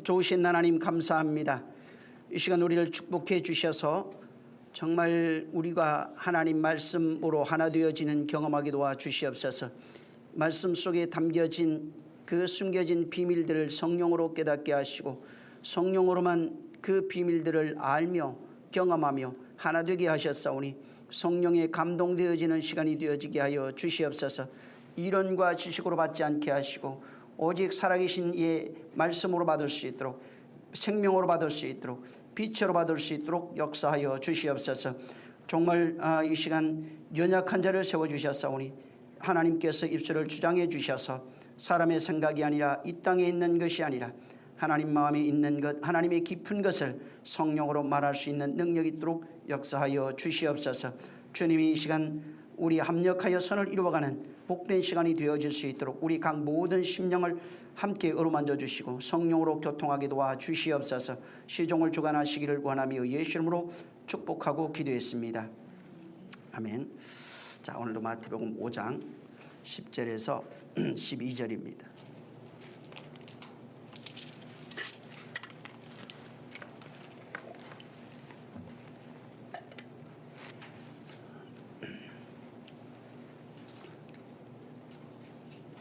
좋으신 하나님 감사합니다. 이 시간 우리를 축복해 주셔서 정말 우리가 하나님 말씀으로 하나 되어지는 경험하게 도와주시옵소서. 말씀 속에 담겨진 그 숨겨진 비밀들을 성령으로 깨닫게 하시고 성령으로만 그 비밀들을 알며 경험하며 하나 되게 하셨사오니 성령에 감동되어지는 시간이 되어지게 하여 주시옵소서. 이론과 지식으로 받지 않게 하시고 오직 살아계신 이의 말씀으로 받을 수 있도록 생명으로 받을 수 있도록 빛으로 받을 수 있도록 역사하여 주시옵소서. 정말 이 시간 연약한 자를 세워주셨사오니 하나님께서 입술을 주장해 주셔서 사람의 생각이 아니라 이 땅에 있는 것이 아니라 하나님 마음에 있는 것, 하나님의 깊은 것을 성령으로 말할 수 있는 능력이 있도록 역사하여 주시옵소서. 주님이 이 시간 우리 합력하여 선을 이루어가는 복된 시간이 되어질 수 있도록 우리 각 모든 심령을 함께 어루만져 주시고 성령으로 교통하게 도와주시옵소서. 시종을 주관하시기를 원하며 예수 이름으로 축복하고 기도했습니다. 아멘. 자, 오늘도 마태복음 5장 10절에서 12절입니다.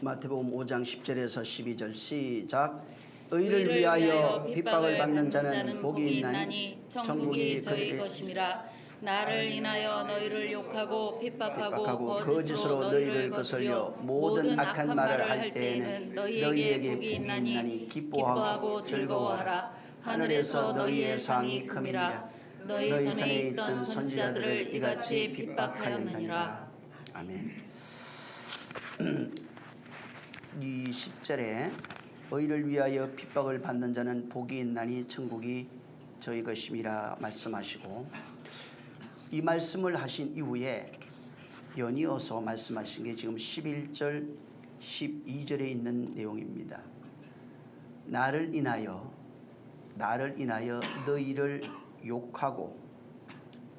마태복음 5장 10절에서 12절 시작. 의를 위하여 핍박을 받는 자는 복이 있나니 천국이 저희 것임이라. 나를 인하여 너희를 욕하고 핍박하고 거짓으로 너희를 거슬려 모든 악한 말을 할 때에는 너희에게 복이 있나니 기뻐하고 즐거워하라. 하늘에서 너희의 상이 큼이니라. 너희 전에 있던 선지자들을 이같이 핍박하였느니라. 아멘. 이 10절에 의를 위하여 핍박을 받는 자는 복이 있나니 천국이 저희 것임이라 말씀하시고, 이 말씀을 하신 이후에 연이어서 말씀하신 게 지금 11절 12절에 있는 내용입니다. 나를 인하여 너희를 욕하고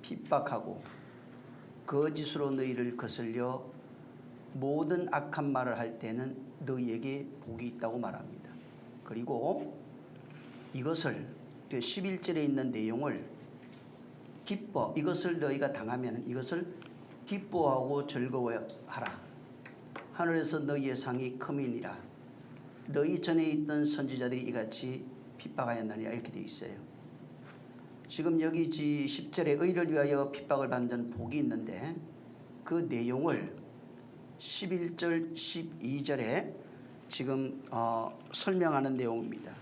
핍박하고 거짓으로 너희를 거슬려 모든 악한 말을 할 때는 너희에게 복이 있다고 말합니다. 그리고 이것을 11절에 있는 내용을 이것을 너희가 당하면 이것을 기뻐하고 즐거워하라. 하늘에서 너희의 상이 큼이니라. 너희 전에 있던 선지자들이 이같이 핍박하였느니라. 이렇게 되어 있어요. 지금 여기 10절에 의를 위하여 핍박을 받는 자는 복이 있는데 그 내용을 11절 12절에 지금 설명하는 내용입니다.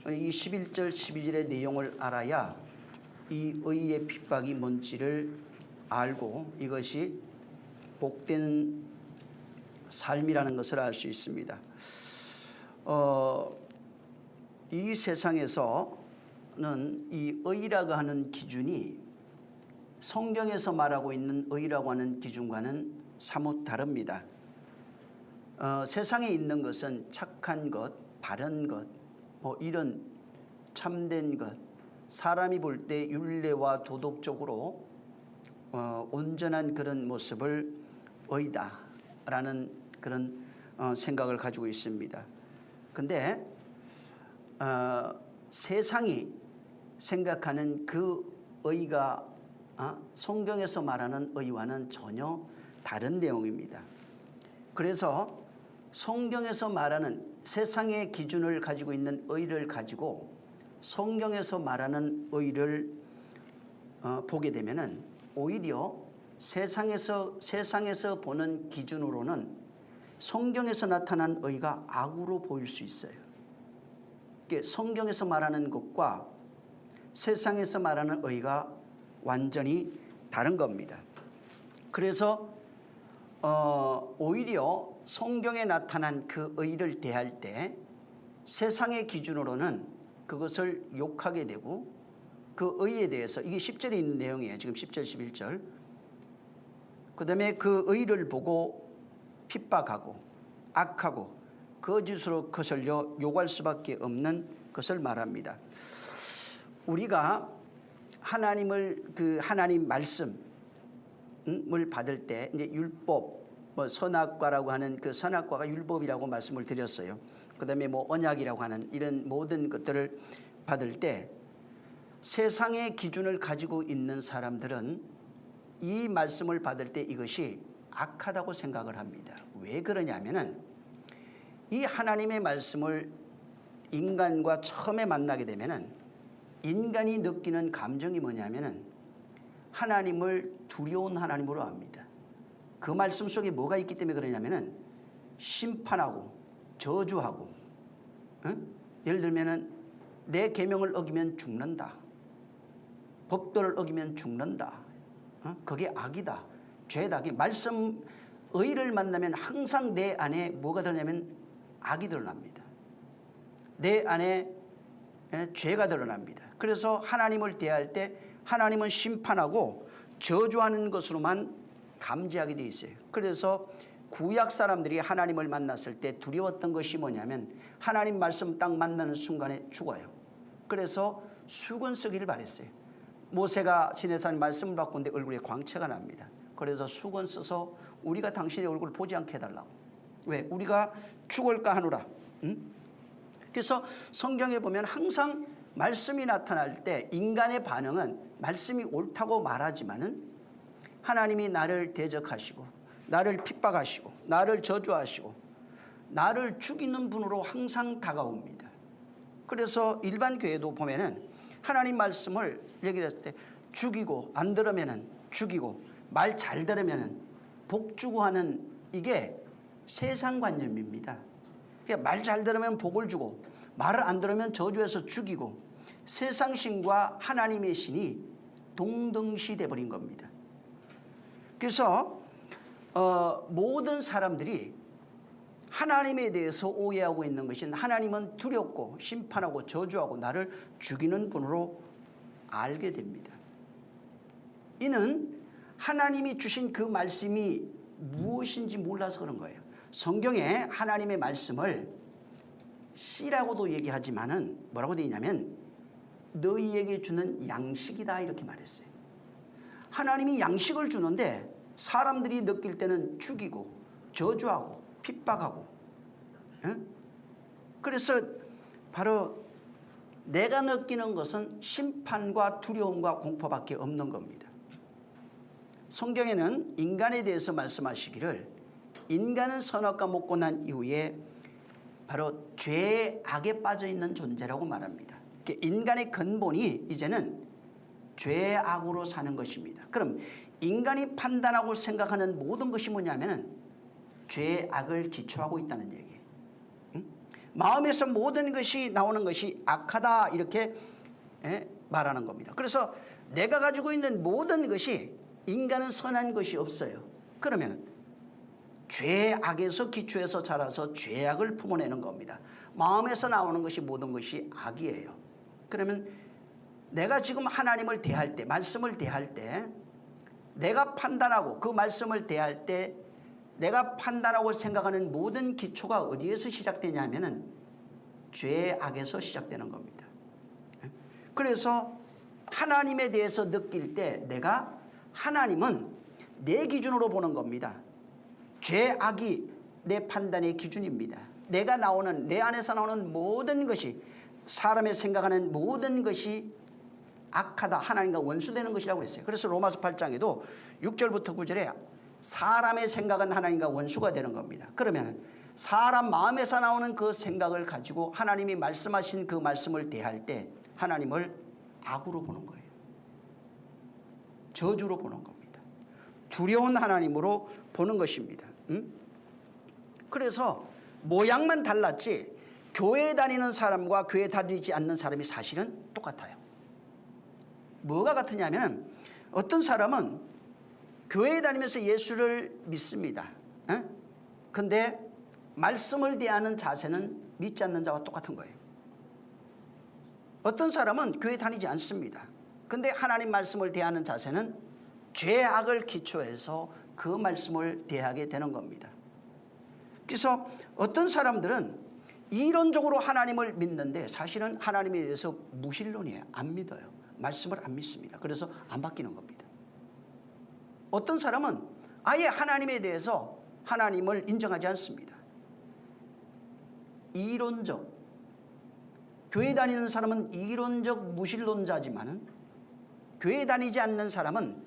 이 11절 12절의 내용을 알아야 이 의의 핍박이 뭔지를 알고 이것이 복된 삶이라는 것을 알 수 있습니다. 이 세상에서는 이 의라고 하는 기준이 성경에서 말하고 있는 의라고 하는 기준과는 사뭇 다릅니다. 세상에 있는 것은 착한 것, 바른 것, 이런 참된 것, 사람이 볼 때 윤례와 도덕적으로 온전한 그런 모습을 의다라는 그런 생각을 가지고 있습니다. 근데 세상이 생각하는 그 의가 성경에서 말하는 의와는 전혀 다른 내용입니다. 그래서 성경에서 말하는 세상의 기준을 가지고 있는 의를 가지고 성경에서 말하는 의를 보게 되면은 오히려 세상에서 보는 기준으로는 성경에서 나타난 의가 악으로 보일 수 있어요. 성경에서 말하는 것과 세상에서 말하는 의가 완전히 다른 겁니다. 그래서 오히려 성경에 나타난 그 의를 대할 때 세상의 기준으로는 그것을 욕하게 되고 그 의에 대해서 이게 10절에 있는 내용이에요. 지금 10절 11절. 그 다음에 그 의를 보고 핍박하고 악하고 거짓으로 거슬려 욕할 수밖에 없는 것을 말합니다. 우리가 하나님 말씀을 받을 때 이제 율법, 선악과라고 하는 그 선악과가 율법이라고 말씀을 드렸어요. 그다음에 뭐 언약이라고 하는 이런 모든 것들을 받을 때 세상의 기준을 가지고 있는 사람들은 이 말씀을 받을 때 이것이 악하다고 생각을 합니다. 왜 그러냐면은 이 하나님의 말씀을 인간과 처음에 만나게 되면은 인간이 느끼는 감정이 뭐냐면은 하나님을 두려운 하나님으로 압니다. 그 말씀 속에 뭐가 있기 때문에 그러냐면은 심판하고 저주하고, 예를 들면은 내 계명을 어기면 죽는다, 법도를 어기면 죽는다, 그게 악이다, 죄다. 말씀 의를 만나면 항상 내 안에 뭐가 드러나면 악이 드러납니다. 내 안에 죄가 드러납니다. 그래서 하나님을 대할 때 하나님은 심판하고 저주하는 것으로만 감지하게 돼 있어요. 그래서 구약 사람들이 하나님을 만났을 때 두려웠던 것이 뭐냐면 하나님 말씀 딱 만나는 순간에 죽어요. 그래서 수건 쓰기를 바랬어요. 모세가 시내산 말씀을 받고 있는데 얼굴에 광채가 납니다. 그래서 수건 써서 우리가 당신의 얼굴을 보지 않게 해달라고. 왜? 우리가 죽을까 하노라. 그래서 성경에 보면 항상 말씀이 나타날 때 인간의 반응은 말씀이 옳다고 말하지만은 하나님이 나를 대적하시고 나를 핍박하시고 나를 저주하시고 나를 죽이는 분으로 항상 다가옵니다. 그래서 일반 교회도 보면은 하나님 말씀을 얘기를 했을 때 죽이고 안 들으면은 죽이고 말 잘 들으면은 복 주고 하는 이게 세상관념입니다. 그러니까 말 잘 들으면 복을 주고 말을 안 들으면 저주해서 죽이고 세상신과 하나님의 신이 동등시 돼버린 겁니다. 그래서 모든 사람들이 하나님에 대해서 오해하고 있는 것은 하나님은 두렵고 심판하고 저주하고 나를 죽이는 분으로 알게 됩니다. 이는 하나님이 주신 그 말씀이 무엇인지 몰라서 그런 거예요. 성경에 하나님의 말씀을 씨라고도 얘기하지만은 뭐라고 되어 있냐면 너희에게 주는 양식이다 이렇게 말했어요. 하나님이 양식을 주는데 사람들이 느낄 때는 죽이고 저주하고 핍박하고, 그래서 바로 내가 느끼는 것은 심판과 두려움과 공포밖에 없는 겁니다. 성경에는 인간에 대해서 말씀하시기를 인간은 선악과 먹고 난 이후에 바로 죄의 악에 빠져 있는 존재라고 말합니다. 인간의 근본이 이제는 죄의 악으로 사는 것입니다. 그럼 인간이 판단하고 생각하는 모든 것이 뭐냐면은 죄의 악을 기초하고 있다는 얘기예요. 마음에서 모든 것이 나오는 것이 악하다 이렇게 말하는 겁니다. 그래서 내가 가지고 있는 모든 것이 인간은 선한 것이 없어요. 그러면 죄의 악에서 기초해서 자라서 죄악을 품어내는 겁니다. 마음에서 나오는 것이 모든 것이 악이에요. 그러면 내가 지금 하나님을 대할 때, 말씀을 대할 때 내가 판단하고 그 말씀을 대할 때 내가 판단하고 생각하는 모든 기초가 어디에서 시작되냐면은 죄의 악에서 시작되는 겁니다. 그래서 하나님에 대해서 느낄 때 내가 하나님은 내 기준으로 보는 겁니다. 죄악이 내 판단의 기준입니다. 내가 나오는 내 안에서 나오는 모든 것이 사람의 생각하는 모든 것이 악하다, 하나님과 원수되는 것이라고 그랬어요. 그래서 로마서 8장에도 6절부터 9절에 사람의 생각은 하나님과 원수가 되는 겁니다. 그러면 사람 마음에서 나오는 그 생각을 가지고 하나님이 말씀하신 그 말씀을 대할 때 하나님을 악으로 보는 거예요. 저주로 보는 겁니다. 두려운 하나님으로 보는 것입니다. 그래서 모양만 달랐지 교회에 다니는 사람과 교회에 다니지 않는 사람이 사실은 똑같아요. 뭐가 같으냐면 어떤 사람은 교회에 다니면서 예수를 믿습니다. 근데 말씀을 대하는 자세는 믿지 않는 자와 똑같은 거예요. 어떤 사람은 교회 다니지 않습니다. 근데 하나님 말씀을 대하는 자세는 죄악을 기초해서 그 말씀을 대하게 되는 겁니다. 그래서 어떤 사람들은 이론적으로 하나님을 믿는데 사실은 하나님에 대해서 무신론이에요. 안 믿어요. 말씀을 안 믿습니다. 그래서 안 바뀌는 겁니다. 어떤 사람은 아예 하나님에 대해서 하나님을 인정하지 않습니다. 이론적, 교회 다니는 사람은 이론적 무신론자지만은 교회 다니지 않는 사람은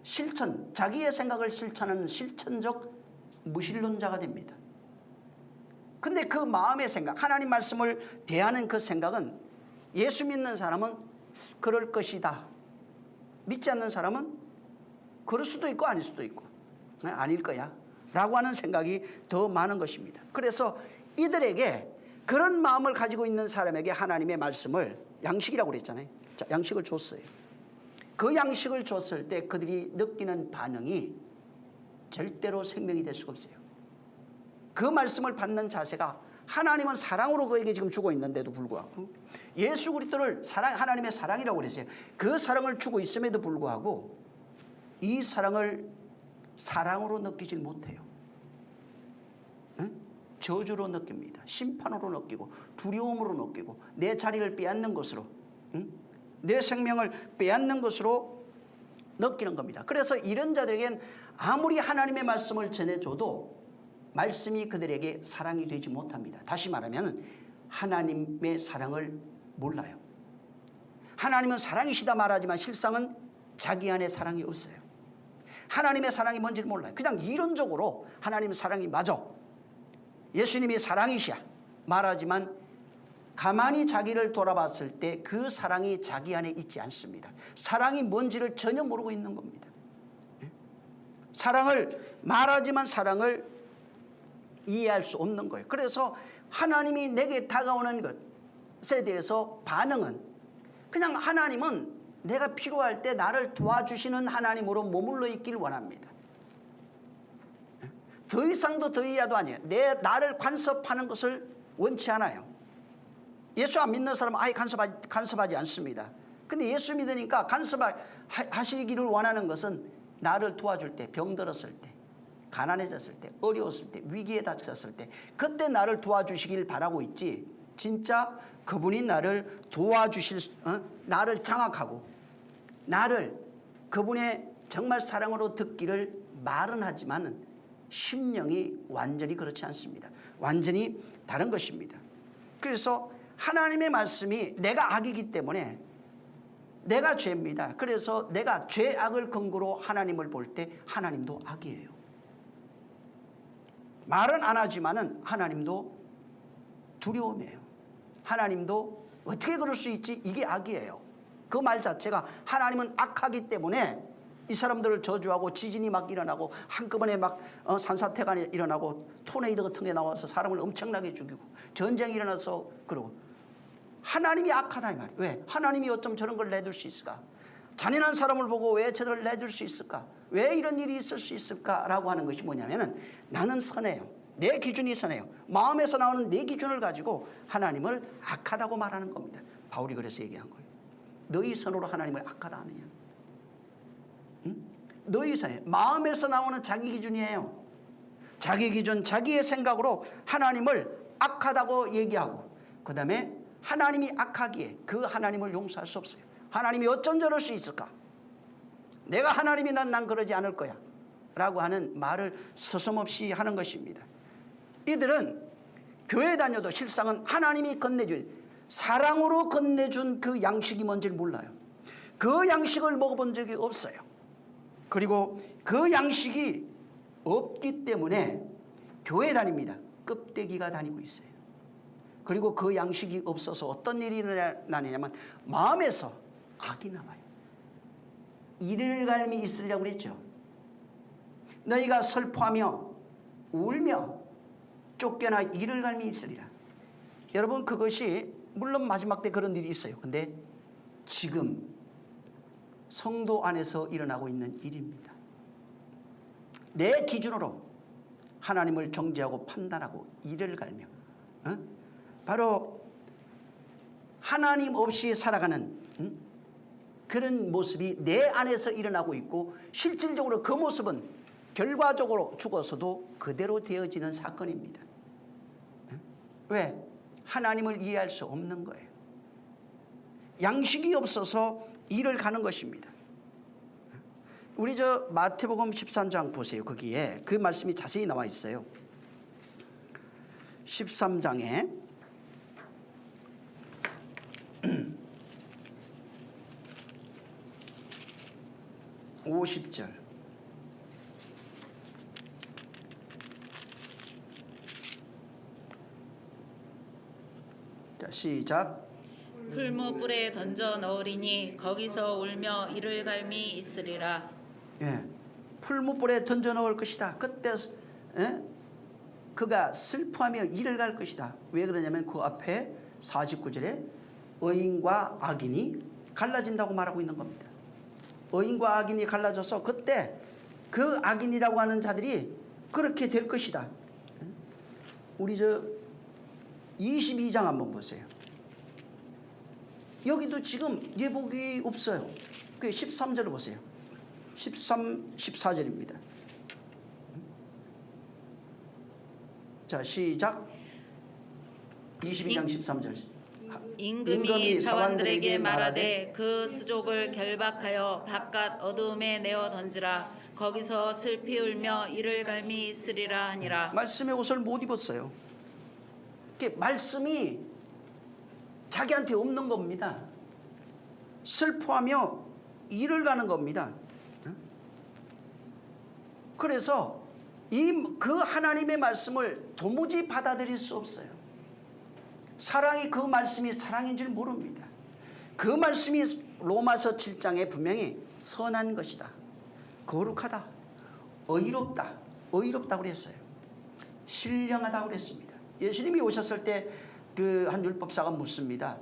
실천, 자기의 생각을 실천하는 실천적 무신론자가 됩니다. 근데 그 마음의 생각, 하나님 말씀을 대하는 그 생각은 예수 믿는 사람은 그럴 것이다. 믿지 않는 사람은 그럴 수도 있고 아닐 수도 있고 아닐 거야 라고 하는 생각이 더 많은 것입니다. 그래서 이들에게 그런 마음을 가지고 있는 사람에게 하나님의 말씀을 양식이라고 그랬잖아요. 자, 양식을 줬어요. 그 양식을 줬을 때 그들이 느끼는 반응이 절대로 생명이 될 수가 없어요. 그 말씀을 받는 자세가 하나님은 사랑으로 그에게 지금 주고 있는데도 불구하고 예수 그리스도를 하나님의 사랑이라고 그랬어요. 그 사랑을 주고 있음에도 불구하고 이 사랑을 사랑으로 느끼질 못해요. 응? 저주로 느낍니다. 심판으로 느끼고 두려움으로 느끼고 내 자리를 빼앗는 것으로, 응? 내 생명을 빼앗는 것으로 느끼는 겁니다. 그래서 이런 자들에겐 아무리 하나님의 말씀을 전해줘도 말씀이 그들에게 사랑이 되지 못합니다. 다시 말하면 하나님의 사랑을 몰라요. 하나님은 사랑이시다 말하지만 실상은 자기 안에 사랑이 없어요. 하나님의 사랑이 뭔지를 몰라요. 그냥 이론적으로 하나님 사랑이 맞아, 예수님이 사랑이시야 말하지만 가만히 자기를 돌아봤을 때 그 사랑이 자기 안에 있지 않습니다. 사랑이 뭔지를 전혀 모르고 있는 겁니다. 사랑을 말하지만 사랑을 이해할 수 없는 거예요. 그래서 하나님이 내게 다가오는 것에 대해서 반응은 그냥 하나님은 내가 필요할 때 나를 도와주시는 하나님으로 머물러 있길 원합니다. 더 이상도 더 이하도 아니에요. 나를 간섭하는 것을 원치 않아요. 예수 안 믿는 사람은 아예 간섭하지 않습니다. 근데 예수 믿으니까 간섭하시기를 원하는 것은 나를 도와줄 때, 병들었을 때, 가난해졌을 때, 어려웠을 때, 위기에 닥쳤을 때 그때 나를 도와주시길 바라고 있지, 진짜 그분이 나를 나를 장악하고 나를 그분의 정말 사랑으로 듣기를 말은 하지만 심령이 완전히 그렇지 않습니다. 완전히 다른 것입니다. 그래서 하나님의 말씀이 내가 악이기 때문에 내가 죄입니다. 그래서 내가 죄악을 근거로 하나님을 볼 때 하나님도 악이에요. 말은 안 하지만은 하나님도 두려움이에요. 하나님도 어떻게 그럴 수 있지? 이게 악이에요. 그 말 자체가 하나님은 악하기 때문에 이 사람들을 저주하고 지진이 막 일어나고 한꺼번에 막 산사태가 일어나고 토네이도 같은 게 나와서 사람을 엄청나게 죽이고 전쟁이 일어나서 그러고 하나님이 악하다 이 말이에요. 왜? 하나님이 어쩜 저런 걸 내둘 수 있을까? 잔인한 사람을 보고 왜 저들을 내줄 수 있을까? 왜 이런 일이 있을 수 있을까라고 하는 것이 뭐냐면은 나는 선해요. 내 기준이 선해요. 마음에서 나오는 내 기준을 가지고 하나님을 악하다고 말하는 겁니다. 바울이 그래서 얘기한 거예요. 너희 선으로 하나님을 악하다 하느냐? 응? 너희 선에 마음에서 나오는 자기 기준이에요. 자기 기준, 자기의 생각으로 하나님을 악하다고 얘기하고 그 다음에 하나님이 악하기에 그 하나님을 용서할 수 없어요. 하나님이 어쩜 저럴 수 있을까? 내가 하나님이란 난 그러지 않을 거야 라고 하는 말을 서슴없이 하는 것입니다. 이들은 교회 다녀도 실상은 하나님이 건네준 사랑으로 건네준 그 양식이 뭔지를 몰라요. 그 양식을 먹어본 적이 없어요. 그리고 그 양식이 없기 때문에 교회 다닙니다. 껍데기가 다니고 있어요. 그리고 그 양식이 없어서 어떤 일이 일어나냐면 마음에서 악이 남아요. 이를갈미 있으리라고 그랬죠. 너희가 슬퍼하며 울며 쫓겨나 이를갈미 있으리라. 여러분 그것이 물론 마지막 때 그런 일이 있어요. 근데 지금 성도 안에서 일어나고 있는 일입니다. 내 기준으로 하나님을 정죄하고 판단하고 이를 갈며 바로 하나님 없이 살아가는 그런 모습이 내 안에서 일어나고 있고 실질적으로 그 모습은 결과적으로 죽어서도 그대로 되어지는 사건입니다. 왜? 하나님을 이해할 수 없는 거예요. 양식이 없어서 일을 가는 것입니다. 우리 저 마태복음 13장 보세요. 거기에 그 말씀이 자세히 나와 있어요. 13장에 50절. 자, 시작. 풀무불에 던져 넣으리니 거기서 울며 이를 갈미 있으리라. 예, 풀무불에 던져 넣을 것이다. 그때 그가 슬퍼하며 이를 갈 것이다. 왜 그러냐면 그 앞에 49절에 의인과 악인이 갈라진다고 말하고 있는 겁니다. 의인과 악인이 갈라져서 그때 그 악인이라고 하는 자들이 그렇게 될 것이다. 우리 22장 한번 보세요. 여기도 지금 예복이 없어요. 그 13절을 보세요. 13, 14절입니다. 자, 시작. 22장 13절. 임금이 사관들에게 말하되 그 수족을 결박하여 바깥 어두움에 내어 던지라. 거기서 슬피 울며 이를 갈미 있으리라 하니라. 말씀의 옷을 못 입었어요. 말씀이 자기한테 없는 겁니다. 슬퍼하며 이를 가는 겁니다. 그래서 그 하나님의 말씀을 도무지 받아들일 수 없어요. 사랑이 그 말씀이 사랑인 줄 모릅니다. 그 말씀이 로마서 7장에 분명히 선한 것이다, 거룩하다, 의롭다고 그랬어요. 신령하다고 그랬습니다. 예수님이 오셨을 때 그 한 율법사가 묻습니다.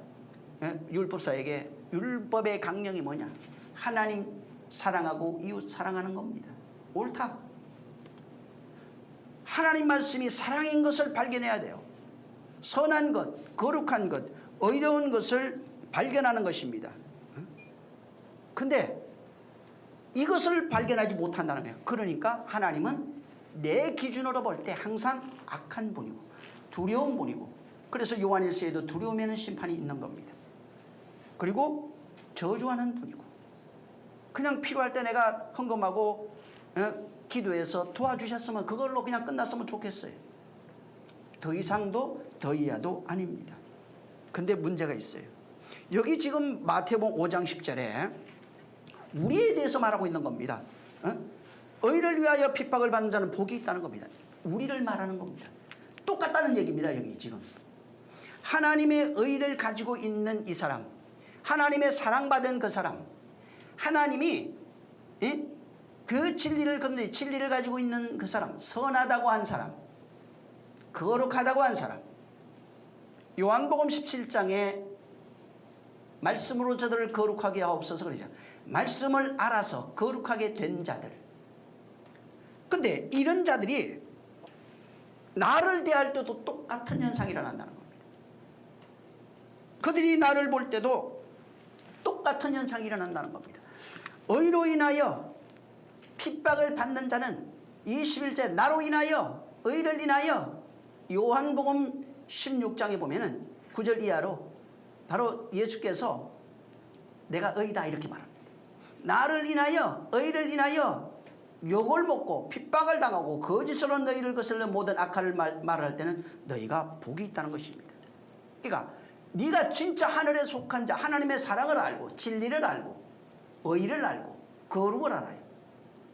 율법사에게 율법의 강령이 뭐냐? 하나님 사랑하고 이웃 사랑하는 겁니다. 옳다. 하나님 말씀이 사랑인 것을 발견해야 돼요. 선한 것, 거룩한 것, 의로운 것을 발견하는 것입니다. 근데 이것을 발견하지 못한다는 거예요. 그러니까 하나님은 내 기준으로 볼 때 항상 악한 분이고 두려운 분이고, 그래서 요한일서에도 두려움에는 심판이 있는 겁니다. 그리고 저주하는 분이고, 그냥 필요할 때 내가 헌금하고 기도해서 도와주셨으면 그걸로 그냥 끝났으면 좋겠어요. 더 이상도 더 이하도 아닙니다. 근데 문제가 있어요. 여기 지금 마태복음 5장 10절에 우리에 대해서 말하고 있는 겁니다. 의를 위하여 핍박을 받는 자는 복이 있다는 겁니다. 우리를 말하는 겁니다. 똑같다는 얘기입니다. 여기 지금 하나님의 의를 가지고 있는 이 사람, 하나님의 사랑받은 그 사람, 하나님이 그 진리를 건너 진리를 가지고 있는 그 사람, 선하다고 한 사람, 거룩하다고 한 사람, 요한복음 17장에 말씀으로 저들을 거룩하게 하옵소서 그러죠. 말씀을 알아서 거룩하게 된 자들. 근데 이런 자들이 나를 대할 때도 똑같은 현상이 일어난다는 겁니다. 그들이 나를 볼 때도 똑같은 현상이 일어난다는 겁니다. 의로 인하여 핍박을 받는 자는 21절 나로 인하여, 의를 인하여, 요한복음 16장에 보면은 9절 이하로 바로 예수께서 내가 의다 이렇게 말합니다. 나를 인하여, 의를 인하여 욕을 먹고 핍박을 당하고 거짓으로 너희를 거슬러 모든 악화를 말할 때는 너희가 복이 있다는 것입니다. 그러니까 네가 진짜 하늘에 속한 자, 하나님의 사랑을 알고 진리를 알고 의를 알고 거룩을 알아요.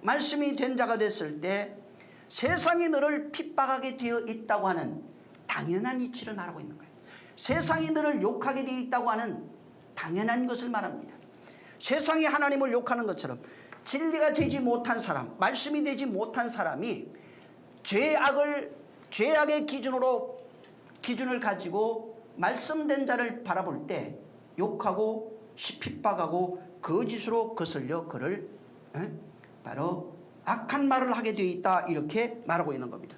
말씀이 된 자가 됐을 때 세상이 너를 핍박하게 되어 있다고 하는 당연한 이치를 말하고 있는 거예요. 세상이 너를 욕하게 되어 있다고 하는 당연한 것을 말합니다. 세상이 하나님을 욕하는 것처럼 진리가 되지 못한 사람, 말씀이 되지 못한 사람이 죄악의 기준을 가지고 말씀된 자를 바라볼 때 욕하고 핍박하고 거짓으로 거슬려 그를 바로 악한 말을 하게 되어 있다, 이렇게 말하고 있는 겁니다.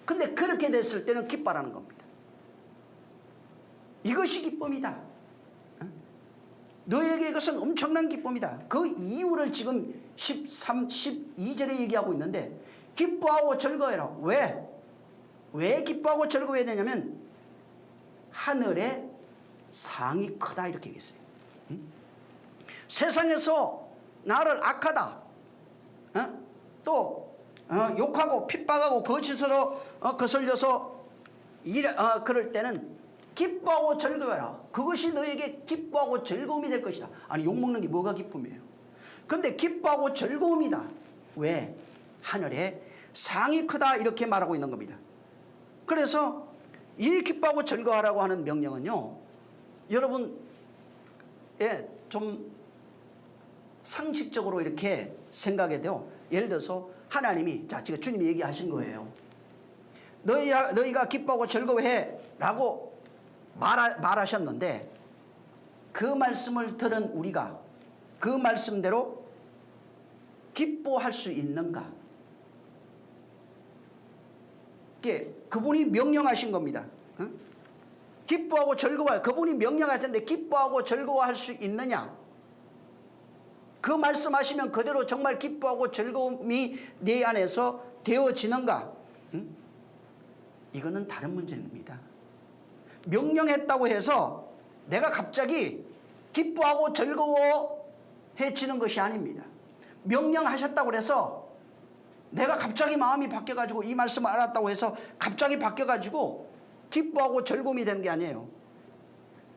근데 그렇게 됐을 때는 기뻐하는 겁니다. 이것이 기쁨이다. 너에게 이것은 엄청난 기쁨이다. 그 이유를 지금 13, 12절에 얘기하고 있는데 기뻐하고 즐거워해라. 왜 기뻐하고 즐거워해야 되냐면 하늘의 상이 크다 이렇게 얘기했어요. 세상에서 나를 악하다, 또 욕하고 핍박하고 거짓으로 거슬려서 그럴 때는 기뻐하고 즐거워라. 그것이 너에게 기뻐하고 즐거움이 될 것이다. 아니, 욕먹는 게 뭐가 기쁨이에요? 근데 기뻐하고 즐거움이다. 왜? 하늘에 상이 크다 이렇게 말하고 있는 겁니다. 그래서 이 기뻐하고 즐거워하라고 하는 명령은요, 여러분 좀 상식적으로 이렇게 생각해야 돼요. 예를 들어서 하나님이, 자, 지금 주님이 얘기하신 거예요. 너희가 기뻐하고 즐거워해 라고 말하셨는데, 그 말씀을 들은 우리가 그 말씀대로 기뻐할 수 있는가? 그분이 명령하신 겁니다. 기뻐하고 즐거워해. 그분이 명령하셨는데 기뻐하고 즐거워할 수 있느냐? 그 말씀하시면 그대로 정말 기뻐하고 즐거움이 내 안에서 되어지는가? 이거는 다른 문제입니다. 명령했다고 해서 내가 갑자기 기뻐하고 즐거워해지는 것이 아닙니다. 명령하셨다고 해서 내가 갑자기 마음이 바뀌어가지고 이 말씀을 알았다고 해서 갑자기 바뀌어가지고 기뻐하고 즐거움이 되는 게 아니에요.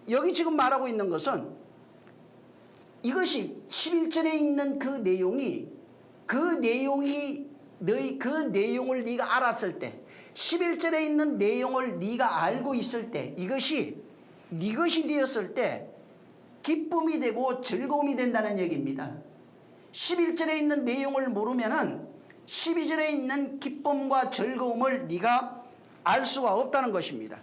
여기 지금 말하고 있는 것은 이것이 11절에 있는 그 내용을 네가 알았을 때, 11절에 있는 내용을 네가 알고 있을 때, 이것이 네 것이 되었을 때 기쁨이 되고 즐거움이 된다는 얘기입니다. 11절에 있는 내용을 모르면은 12절에 있는 기쁨과 즐거움을 네가 알 수가 없다는 것입니다.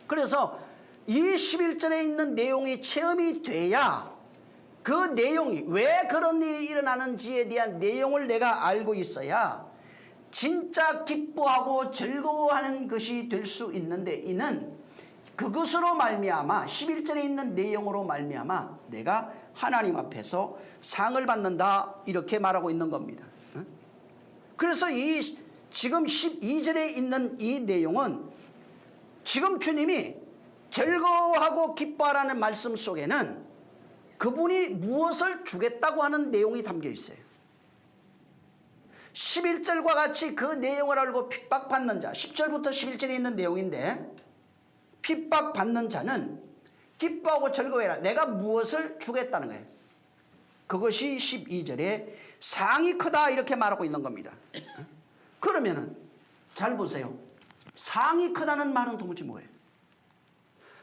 그래서 이 11절에 있는 내용이 체험이 돼야 그 내용이 왜 그런 일이 일어나는지에 대한 내용을 내가 알고 있어야 진짜 기뻐하고 즐거워하는 것이 될 수 있는데, 이는 그것으로 말미암아 11절에 있는 내용으로 말미암아 내가 하나님 앞에서 상을 받는다 이렇게 말하고 있는 겁니다. 그래서 이 지금 12절에 있는 이 내용은 지금 주님이 즐거워하고 기뻐하라는 말씀 속에는 그분이 무엇을 주겠다고 하는 내용이 담겨 있어요. 11절과 같이 그 내용을 알고 핍박받는 자, 10절부터 11절에 있는 내용인데, 핍박받는 자는 기뻐하고 즐거워해라. 내가 무엇을 주겠다는 거예요. 그것이 12절에 상이 크다 이렇게 말하고 있는 겁니다. 그러면은 잘 보세요. 상이 크다는 말은 도무지 뭐예요?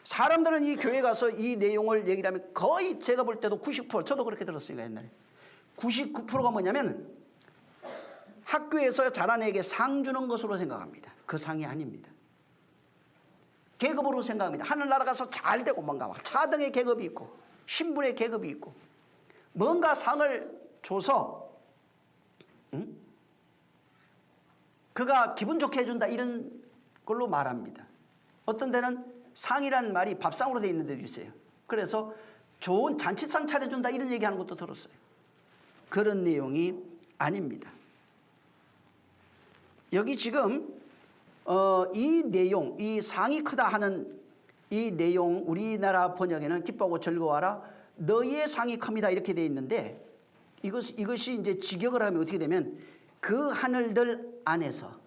사람들은 이 교회 가서 이 내용을 얘기를 하면 거의 제가 볼 때도 90%, 저도 그렇게 들었으니까 옛날에 99%가 뭐냐면 학교에서 자란 애에게 상 주는 것으로 생각합니다. 그 상이 아닙니다. 계급으로 생각합니다. 하늘나라 가서 잘 되고 뭔가 차등의 계급이 있고 신분의 계급이 있고 뭔가 상을 줘서 그가 기분 좋게 해준다 이런 걸로 말합니다. 어떤 데는 상이란 말이 밥상으로 되어 있는 데도 있어요. 그래서 좋은 잔치상 차려준다 이런 얘기하는 것도 들었어요. 그런 내용이 아닙니다. 여기 지금 이 내용, 이 상이 크다 하는 이 내용, 우리나라 번역에는 기뻐하고 즐거워하라 너희의 상이 큽니다 이렇게 되어 있는데, 이것이 이제 직역을 하면 어떻게 되면 그 하늘들 안에서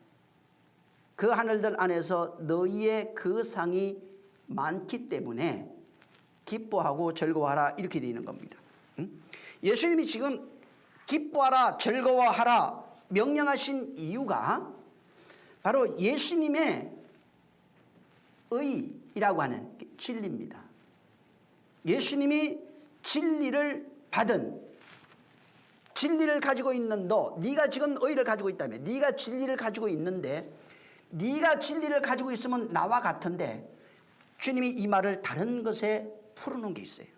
너희의 그 상이 많기 때문에 기뻐하고 즐거워하라 이렇게 되어 있는 겁니다. 예수님이 지금 기뻐하라 즐거워하라 명령하신 이유가 바로 예수님의 의라고 하는 진리입니다. 예수님이 진리를 가지고 있는 네가 지금 의를 가지고 있다며, 네가 진리를 가지고 있는데, 네가 진리를 가지고 있으면 나와 같은데, 주님이 이 말을 다른 것에 풀어놓은 게 있어요.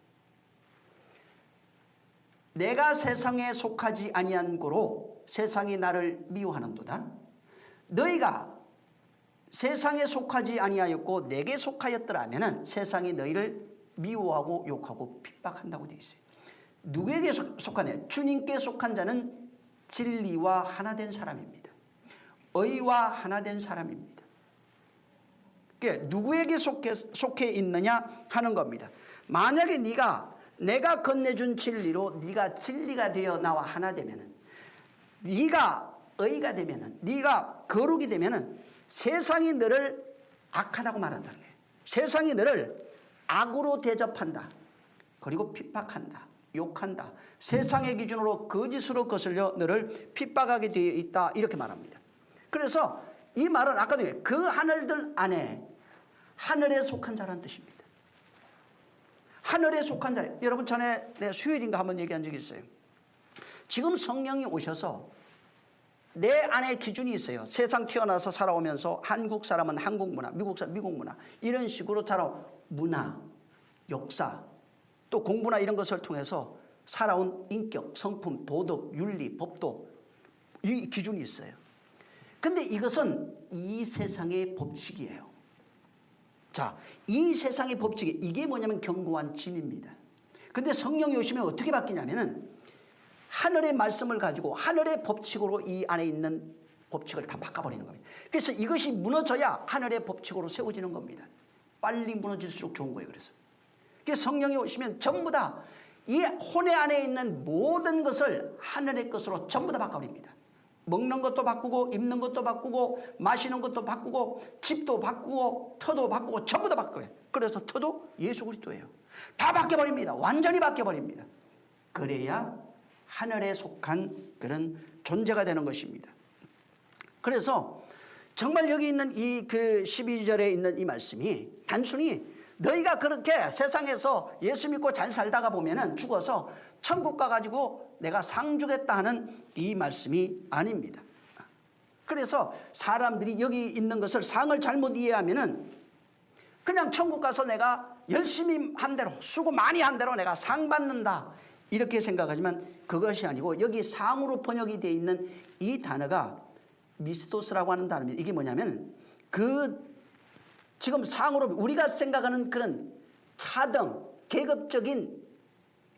내가 세상에 속하지 아니한 고로 세상이 나를 미워하는도다. 너희가 세상에 속하지 아니하였고 내게 속하였더라면은 세상이 너희를 미워하고 욕하고 핍박한다고 되어 있어요. 누구에게 속하냐? 주님께 속한 자는 진리와 하나 된 사람입니다. 의와 하나 된 사람입니다. 그러니까 누구에게 속해 있느냐 하는 겁니다. 만약에 내가 건네준 진리로 네가 진리가 되어 나와 하나 되면은, 네가 의가 되면은, 네가 거룩이 되면은 세상이 너를 악하다고 말한다는 거예요. 세상이 너를 악으로 대접한다. 그리고 핍박한다. 욕한다. 세상의 기준으로 거짓으로 거슬려 너를 핍박하게 되어 있다. 이렇게 말합니다. 그래서 이 말은 아까도 그 하늘들 안에 하늘에 속한 자라는 뜻입니다. 하늘에 속한 자. 여러분 전에 내가 수요일인가 한번 얘기한 적이 있어요. 지금 성령이 오셔서 내 안에 기준이 있어요. 세상 태어나서 살아오면서 한국 사람은 한국 문화, 미국 사람 미국 문화 이런 식으로 자라온 문화, 역사 또 공부나 이런 것을 통해서 살아온 인격, 성품, 도덕, 윤리, 법도 이 기준이 있어요. 근데 이것은 이 세상의 법칙이에요. 자, 이 세상의 법칙이 이게 뭐냐면 견고한 진입니다. 근데 성령이 오시면 어떻게 바뀌냐면은 하늘의 말씀을 가지고 하늘의 법칙으로 이 안에 있는 법칙을 다 바꿔버리는 겁니다. 그래서 이것이 무너져야 하늘의 법칙으로 세워지는 겁니다. 빨리 무너질수록 좋은 거예요. 그래서 성령이 오시면 전부 다 이 혼의 안에 있는 모든 것을 하늘의 것으로 전부 다 바꿔버립니다. 먹는 것도 바꾸고 입는 것도 바꾸고 마시는 것도 바꾸고 집도 바꾸고 터도 바꾸고 전부 다 바꿔요. 그래서 터도 예수 그리스도예요. 다 바뀌어버립니다. 완전히 바뀌어버립니다. 그래야 하늘에 속한 그런 존재가 되는 것입니다. 그래서 정말 여기 있는 이 그 12절에 있는 이 말씀이 단순히 너희가 그렇게 세상에서 예수 믿고 잘 살다가 보면은 죽어서 천국 가가지고 내가 상 주겠다 하는 이 말씀이 아닙니다. 그래서 사람들이 여기 있는 것을 상을 잘못 이해하면은 그냥 천국 가서 내가 열심히 한 대로 수고 많이 한 대로 내가 상 받는다 이렇게 생각하지만 그것이 아니고 여기 상으로 번역이 되어 있는 이 단어가 미스도스라고 하는 단어입니다. 이게 뭐냐면 그 지금 상으로 우리가 생각하는 그런 차등 계급적인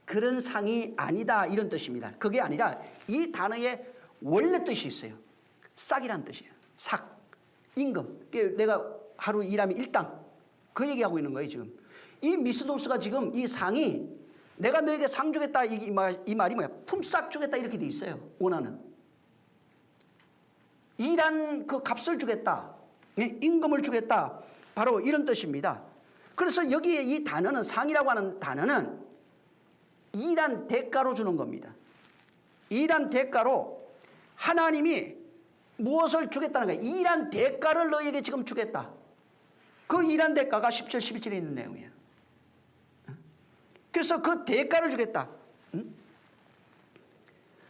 그런 상이 아니다 이런 뜻입니다. 그게 아니라 이 단어의 원래 뜻이 있어요. 싹이라는 뜻이에요. 삭, 임금. 내가 하루 일하면 일당 그 얘기하고 있는 거예요 지금. 이 미스도스가 지금 이 상이 내가 너에게 상 주겠다 이 말이 뭐야? 품삯 주겠다 이렇게 돼 있어요. 원하는. 일한 그 값을 주겠다. 임금을 주겠다. 바로 이런 뜻입니다. 그래서 여기에 이 단어는 상이라고 하는 단어는 일한 대가로 주는 겁니다. 일한 대가로 하나님이 무엇을 주겠다는 거예요. 일한 대가를 너에게 지금 주겠다. 그 일한 대가가 10절 11절에 있는 내용이에요. 그래서 그 대가를 주겠다.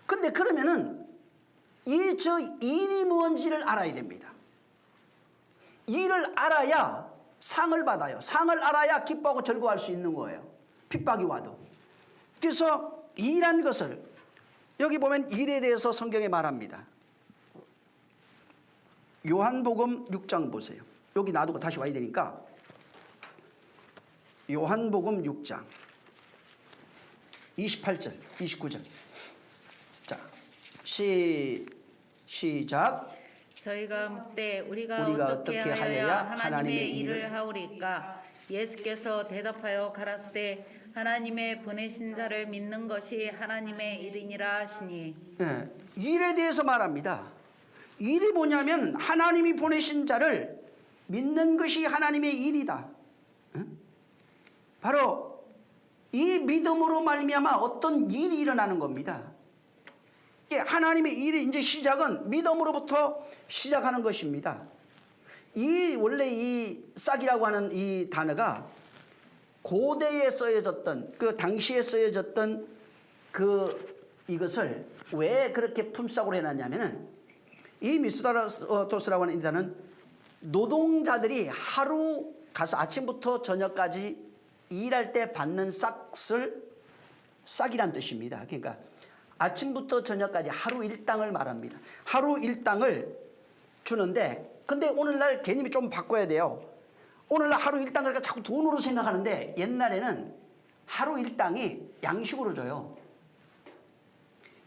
근데 그러면은 저 일이 뭔지를 알아야 됩니다. 일을 알아야 상을 받아요. 상을 알아야 기뻐하고 즐거워할 수 있는 거예요. 핍박이 와도. 그래서 일한 것을 여기 보면 일에 대해서 성경에 말합니다. 요한복음 6장 보세요. 여기 놔두고 다시 와야 되니까 요한복음 6장 28절 29절 자 시작. 저희가 묻되 우리가 어떻게 하여야 하나님의 일을 하오리까? 예수께서 대답하여 가라사대 하나님의 보내신 자를 믿는 것이 하나님의 일이니라 하시니. 네, 일에 대해서 말합니다. 일이 뭐냐면 하나님이 보내신 자를 믿는 것이 하나님의 일이다. 바로 이 믿음으로 말미암아 어떤 일이 일어나는 겁니다. 하나님의 일이 이제 시작은 믿음으로부터 시작하는 것입니다. 원래 이 싹이라고 하는 이 단어가 고대에 쓰여졌던 그 당시에 쓰여졌던 이것을 왜 그렇게 품삯으로 해놨냐면은 이 미스도스라고 하는 이 단어는 노동자들이 하루 가서 아침부터 저녁까지 일할 때 받는 싹이란 뜻입니다. 그러니까 아침부터 저녁까지 하루 일당을 말합니다. 하루 일당을 주는데 근데 오늘날 개념이 좀 바꿔야 돼요. 오늘날 하루 일당을 자꾸 돈으로 생각하는데 옛날에는 하루 일당이 양식으로 줘요.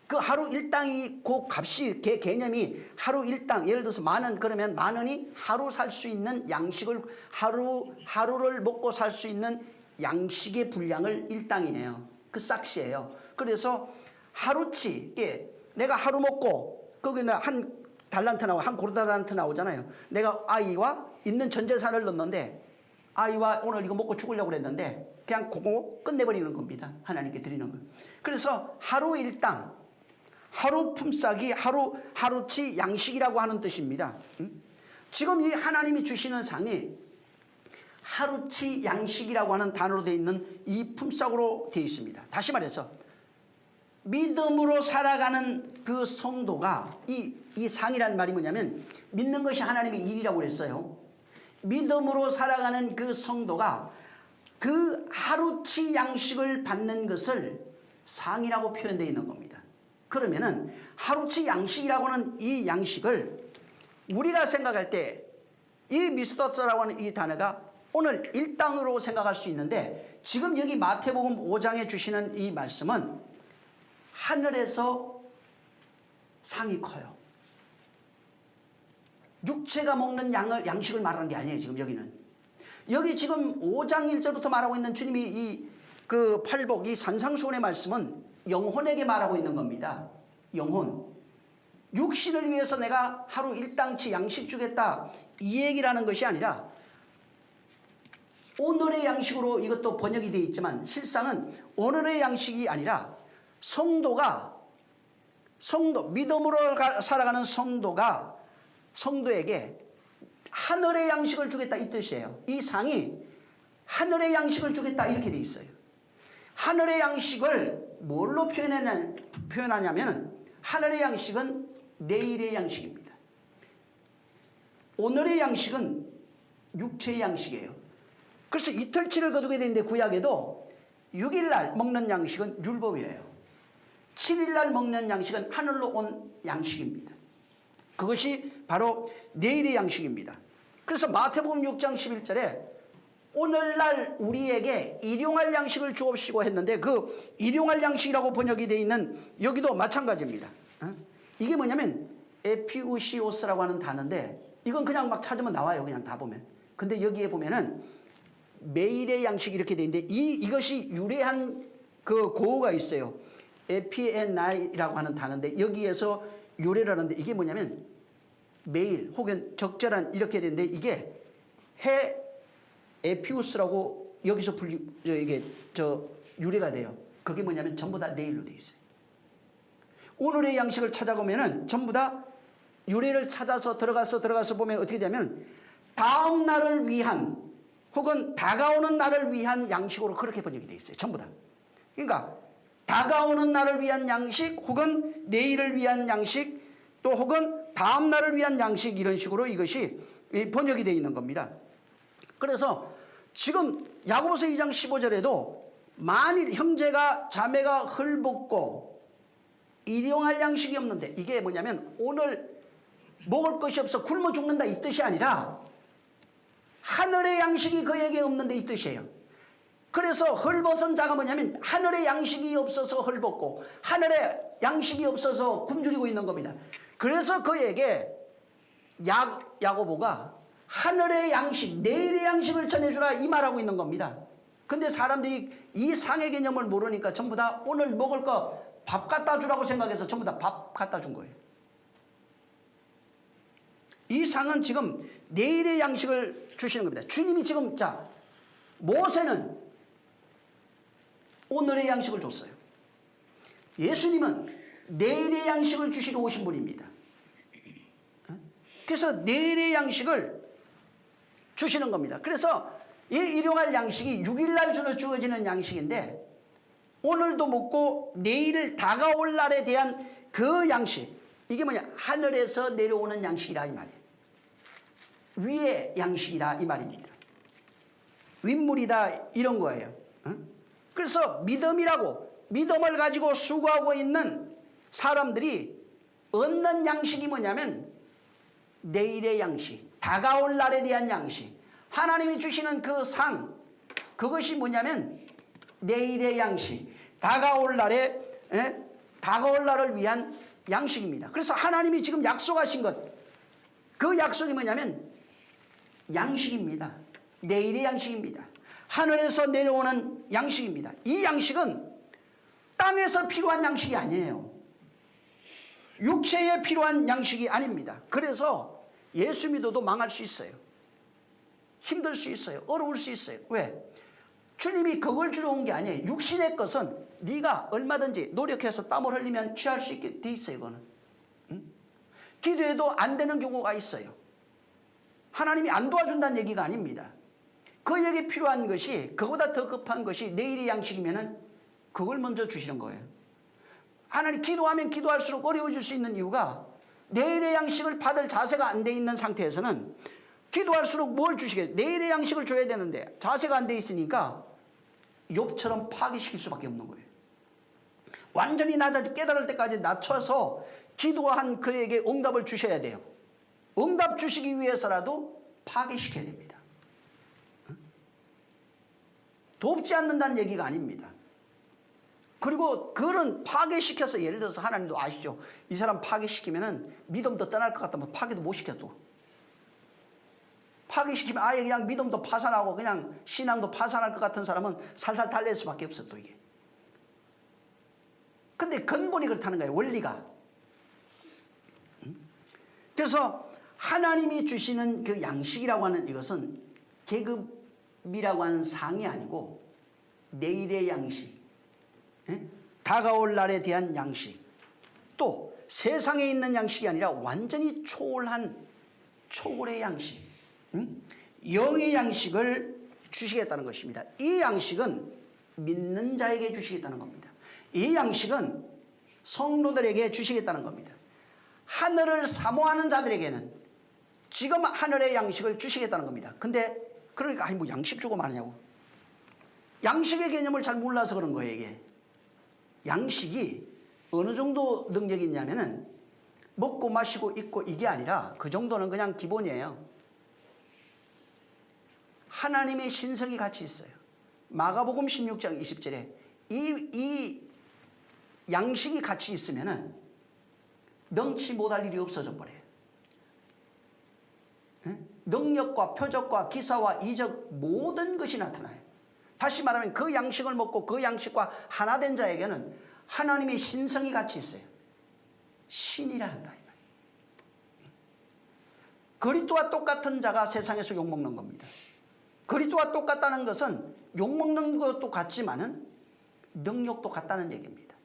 그 하루 일당이 그 값이 개념이 하루 일당 예를 들어서 10,000원 그러면 10,000원이 하루 살 수 있는 양식을 하루를 먹고 살 수 있는 양식의 분량을 일당이에요. 그 싹시예요. 그래서 하루치 내가 하루 먹고 거기는 한 달란트 나오고 한 고르달란트 나오잖아요. 내가 아이와 있는 전 재산을 넣는데 아이와 오늘 이거 먹고 죽으려고 그랬는데 그냥 그거 끝내버리는 겁니다. 하나님께 드리는 거. 그래서 하루 일당, 하루 품삯이 하루치 양식이라고 하는 뜻입니다. 지금 이 하나님이 주시는 상이 하루치 양식이라고 하는 단어로 되어 있는 이 품삯으로 되어 있습니다. 다시 말해서 믿음으로 살아가는 그 성도가 이 상이라는 말이 뭐냐면 믿는 것이 하나님의 일이라고 그랬어요. 믿음으로 살아가는 그 성도가 그 하루치 양식을 받는 것을 상이라고 표현되어 있는 겁니다. 그러면은 하루치 양식이라고 하는 이 양식을 우리가 생각할 때 이 미스터스라고 하는 이 단어가 오늘 일당으로 생각할 수 있는데 지금 여기 마태복음 5장에 주시는 이 말씀은 하늘에서 상이 커요. 육체가 먹는 양식을 말하는 게 아니에요. 지금 여기는. 여기 지금 5장 1절부터 말하고 있는 주님이 이 그 팔복, 이 산상수훈의 말씀은 영혼에게 말하고 있는 겁니다. 영혼. 육신을 위해서 내가 하루 일당치 양식 주겠다. 이 얘기라는 것이 아니라 오늘의 양식으로 이것도 번역이 되어 있지만 실상은 오늘의 양식이 아니라 믿음으로 살아가는 성도에게 하늘의 양식을 주겠다 이 뜻이에요. 이 상이 하늘의 양식을 주겠다 이렇게 되어 있어요. 하늘의 양식을 뭘로 표현하냐면 하늘의 양식은 내일의 양식입니다. 오늘의 양식은 육체의 양식이에요. 그래서 이틀치를 거두게 되는데 구약에도 6일날 먹는 양식은 율법이에요. 7일날 먹는 양식은 하늘로 온 양식입니다. 그것이 바로 내일의 양식입니다. 그래서 마태복음 6장 11절에 오늘날 우리에게 일용할 양식을 주옵시고 했는데 그 일용할 양식이라고 번역이 되어 있는 여기도 마찬가지입니다. 이게 뭐냐면 에피우시오스라고 하는 단어인데 이건 그냥 막 찾으면 나와요. 그냥 다 보면. 근데 여기에 보면은 매일의 양식 이렇게 되어 있는데 이것이 유래한 그 고어가 있어요. 에피엔나이라고 하는 단어인데 여기에서 유래를 하는데 이게 뭐냐면 매일 혹은 적절한 이렇게 되는데 이게 해 에피우스라고 여기서 이게 유래가 돼요. 그게 뭐냐면 전부 다 내일로 되어 있어요. 오늘의 양식을 찾아보면은 전부 다 유래를 찾아서 들어가서 보면 어떻게 되냐면 다음 날을 위한 혹은 다가오는 날을 위한 양식으로 그렇게 번역이 되어 있어요. 전부 다. 그러니까 다가오는 날을 위한 양식 혹은 내일을 위한 양식 또 혹은 다음 날을 위한 양식 이런 식으로 이것이 번역이 되어 있는 겁니다. 그래서 지금 야고보서 2장 15절에도 만일 형제가 자매가 헐벗고 일용할 양식이 없는데 이게 뭐냐면 오늘 먹을 것이 없어 굶어 죽는다 이 뜻이 아니라 하늘의 양식이 그에게 없는데 이 뜻이에요. 그래서 헐벗은 자가 뭐냐면 하늘의 양식이 없어서 헐벗고 하늘의 양식이 없어서 굶주리고 있는 겁니다. 그래서 그에게 야고보가 하늘의 양식, 내일의 양식을 전해주라 이 말하고 있는 겁니다. 근데 사람들이 이 상의 개념을 모르니까 전부 다 오늘 먹을 거 밥 갖다 주라고 생각해서 전부 다 밥 갖다 준 거예요. 이 상은 지금 내일의 양식을 주시는 겁니다. 주님이 지금 모세는 오늘의 양식을 줬어요. 예수님은 내일의 양식을 주시러 오신 분입니다. 그래서 내일의 양식을 주시는 겁니다. 그래서 이 일용할 양식이 6일날 주어지는 양식인데 오늘도 먹고 내일 다가올 날에 대한 그 양식 이게 뭐냐 하늘에서 내려오는 양식이라 이 말이에요. 위의 양식이다 이 말입니다. 윗물이다 이런 거예요. 그래서 믿음을 가지고 수고하고 있는 사람들이 얻는 양식이 뭐냐면 내일의 양식, 다가올 날에 대한 양식, 하나님이 주시는 그 상, 그것이 뭐냐면 내일의 양식, 다가올 날을 위한 양식입니다. 그래서 하나님이 지금 약속하신 것, 그 약속이 뭐냐면 양식입니다. 내일의 양식입니다. 하늘에서 내려오는 양식입니다. 이 양식은 땅에서 필요한 양식이 아니에요. 육체에 필요한 양식이 아닙니다. 그래서 예수 믿어도 망할 수 있어요. 힘들 수 있어요. 어려울 수 있어요. 왜? 주님이 그걸 주러 온 게 아니에요. 육신의 것은 네가 얼마든지 노력해서 땀을 흘리면 취할 수 있게 돼 있어요. 이거는. 기도해도 안 되는 경우가 있어요. 하나님이 안 도와준다는 얘기가 아닙니다. 그에게 필요한 것이, 그보다 더 급한 것이 내일의 양식이면은 그걸 먼저 주시는 거예요. 하나님 기도하면 기도할수록 어려워질 수 있는 이유가 내일의 양식을 받을 자세가 안 돼 있는 상태에서는 기도할수록 뭘 주시겠어요? 내일의 양식을 줘야 되는데 자세가 안 돼 있으니까 욥처럼 파괴시킬 수밖에 없는 거예요. 완전히 낮아지 깨달을 때까지 낮춰서 기도한 그에게 응답을 주셔야 돼요. 응답 주시기 위해서라도 파괴시켜야 됩니다. 돕지 않는다는 얘기가 아닙니다. 그리고 그런 파괴시켜서, 예를 들어서 하나님도 아시죠? 이 사람 파괴시키면은 믿음도 떠날 것 같다면 파괴도 못 시켜도. 파괴시키면 아예 그냥 믿음도 파산하고 그냥 신앙도 파산할 것 같은 사람은 살살 달랠 수밖에 없어, 또 이게. 근데 근본이 그렇다는 거예요, 원리가. 그래서 하나님이 주시는 그 양식이라고 하는 이것은 계급이라고 하는 상이 아니고 내일의 양식, 다가올 날에 대한 양식, 또 세상에 있는 양식이 아니라 완전히 초월한 초월의 양식, 영의 양식을 주시겠다는 것입니다. 이 양식은 믿는 자에게 주시겠다는 겁니다. 이 양식은 성도들에게 주시겠다는 겁니다. 하늘을 사모하는 자들에게는 지금 하늘의 양식을 주시겠다는 겁니다. 근데 그러니까 아니 뭐 양식 주고 마느냐고. 양식의 개념을 잘 몰라서 그런 거예요. 이게 양식이 어느 정도 능력이 있냐면은 먹고 마시고 입고 이게 아니라 그 정도는 그냥 기본이에요. 하나님의 신성이 같이 있어요. 마가복음 16장 20절에 이 양식이 같이 있으면은 능치 못할 일이 없어져 버려요. 능력과 표적과 기사와 이적 모든 것이 나타나요. 다시 말하면 그 양식을 먹고 그 양식과 하나 된 자에게는 하나님의 신성이 같이 있어요. 신이라 한다. 그리스도와 똑같은 자가 세상에서 욕먹는 겁니다. 그리스도와 똑같다는 것은 욕먹는 것도 같지만은 능력도 같다는 얘기입니다.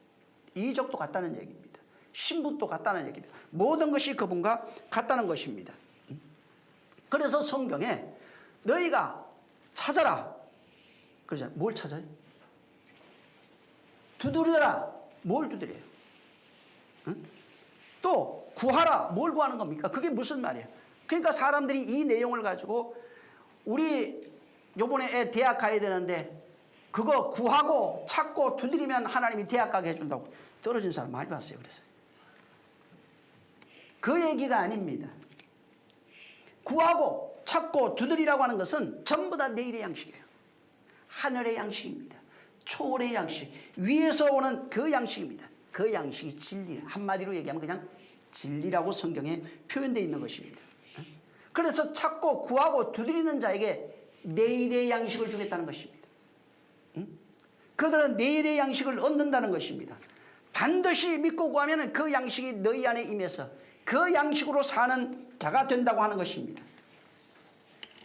이적도 같다는 얘기입니다. 신분도 같다는 얘기입니다. 모든 것이 그분과 같다는 것입니다. 그래서 성경에 너희가 찾아라. 그러잖아요. 뭘 찾아요? 두드려라. 뭘 두드려요? 또 구하라. 뭘 구하는 겁니까? 그게 무슨 말이에요? 그러니까 사람들이 이 내용을 가지고 우리 요번에 애 대학 가야 되는데 그거 구하고 찾고 두드리면 하나님이 대학 가게 해준다고 떨어진 사람 많이 봤어요. 그래서 그 얘기가 아닙니다. 구하고 찾고 두드리라고 하는 것은 전부 다 내일의 양식이에요. 하늘의 양식입니다. 초월의 양식, 위에서 오는 그 양식입니다. 그 양식이 진리, 한마디로 얘기하면 그냥 진리라고 성경에 표현되어 있는 것입니다. 그래서 찾고 구하고 두드리는 자에게 내일의 양식을 주겠다는 것입니다. 그들은 내일의 양식을 얻는다는 것입니다. 반드시 믿고 구하면 그 양식이 너희 안에 임해서 그 양식으로 사는 자가 된다고 하는 것입니다.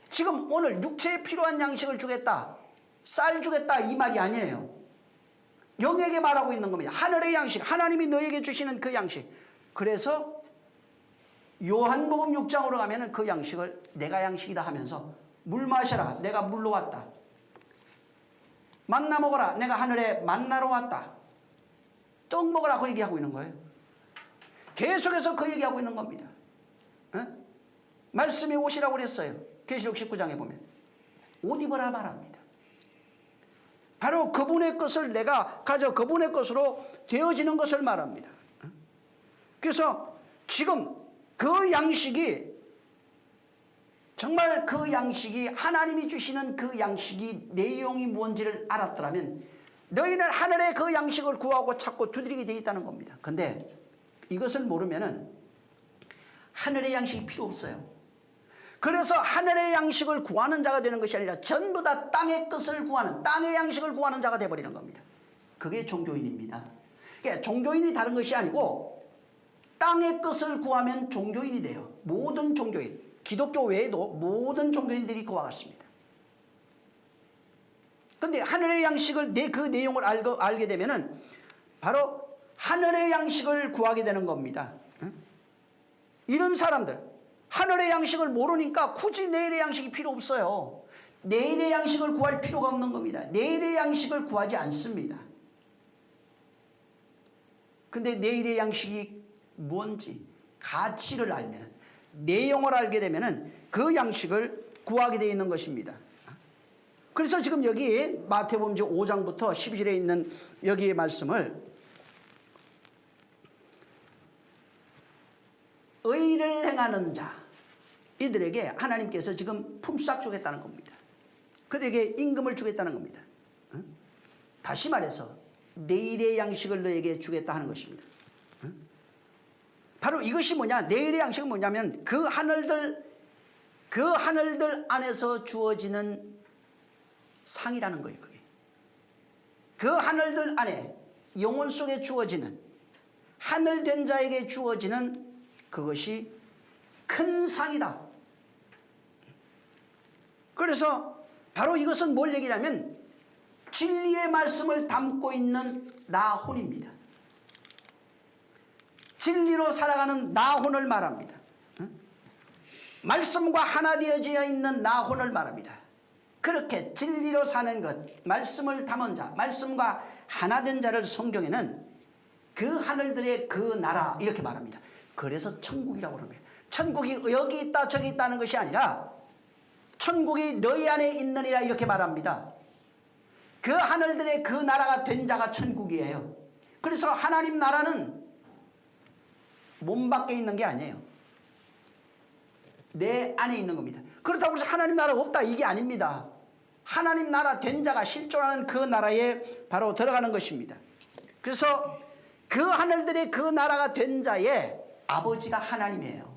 지금 오늘 육체에 필요한 양식을 주겠다, 쌀 주겠다 이 말이 아니에요. 영에게 말하고 있는 겁니다. 하늘의 양식, 하나님이 너에게 주시는 그 양식. 그래서 요한복음 6장으로 가면은 그 양식을 내가 양식이다 하면서 물 마셔라, 내가 물로 왔다. 만나 먹어라, 내가 하늘에 만나러 왔다. 떡 먹으라 그 얘기하고 있는 거예요. 계속해서 그 얘기하고 있는 겁니다. 말씀이 옷이라고 그랬어요. 계시록 19장에 보면 옷 입어라 말합니다. 바로 그분의 것을 내가 가져 그분의 것으로 되어지는 것을 말합니다. 그래서 지금 그 양식이 정말 그 양식이 하나님이 주시는 그 양식이 내용이 뭔지를 알았더라면 너희는 하늘의 그 양식을 구하고 찾고 두드리게 되어 있다는 겁니다. 근데 이것을 모르면은 하늘의 양식이 필요 없어요. 그래서 하늘의 양식을 구하는 자가 되는 것이 아니라 전부 다 땅의 것을 구하는, 땅의 양식을 구하는 자가 되어버리는 겁니다. 그게 종교인입니다. 그러니까 종교인이 다른 것이 아니고 땅의 것을 구하면 종교인이 돼요. 모든 종교인. 기독교 외에도 모든 종교인들이 그와 같습니다. 그런데 하늘의 양식을 그 내용을 알게 되면은 바로 하늘의 양식을 구하게 되는 겁니다. 이런 사람들 하늘의 양식을 모르니까 굳이 내일의 양식이 필요 없어요. 내일의 양식을 구할 필요가 없는 겁니다. 내일의 양식을 구하지 않습니다. 근데 내일의 양식이 뭔지 가치를 알면, 내용을 알게 되면 그 양식을 구하게 되어 있는 것입니다. 그래서 지금 여기 마태복음 5장부터 12절에 있는 여기의 말씀을 의를 행하는 자, 이들에게 하나님께서 지금 품삯 주겠다는 겁니다. 그들에게 임금을 주겠다는 겁니다. 다시 말해서 내일의 양식을 너에게 주겠다 하는 것입니다. 바로 이것이 뭐냐, 내일의 양식은 뭐냐면 그 하늘들 안에서 주어지는 상이라는 거예요. 그게 그 하늘들 안에 영혼 속에 주어지는, 하늘된 자에게 주어지는 그것이 큰 상이다. 그래서 바로 이것은 뭘 얘기냐면 진리의 말씀을 담고 있는 나혼입니다. 진리로 살아가는 나혼을 말합니다. 말씀과 하나 되어져 있는 나혼을 말합니다. 그렇게 진리로 사는 것, 말씀을 담은 자, 말씀과 하나 된 자를 성경에는 그 하늘들의 그 나라 이렇게 말합니다. 그래서 천국이라고 하는 거예요. 천국이 여기 있다 저기 있다는 것이 아니라 천국이 너희 안에 있느니라 이렇게 말합니다. 그 하늘들의 그 나라가 된 자가 천국이에요. 그래서 하나님 나라는 몸 밖에 있는 게 아니에요. 내 안에 있는 겁니다. 그렇다고 해서 하나님 나라가 없다 이게 아닙니다. 하나님 나라 된 자가 실존하는 그 나라에 바로 들어가는 것입니다. 그래서 그 하늘들의 그 나라가 된 자의 아버지가 하나님이에요.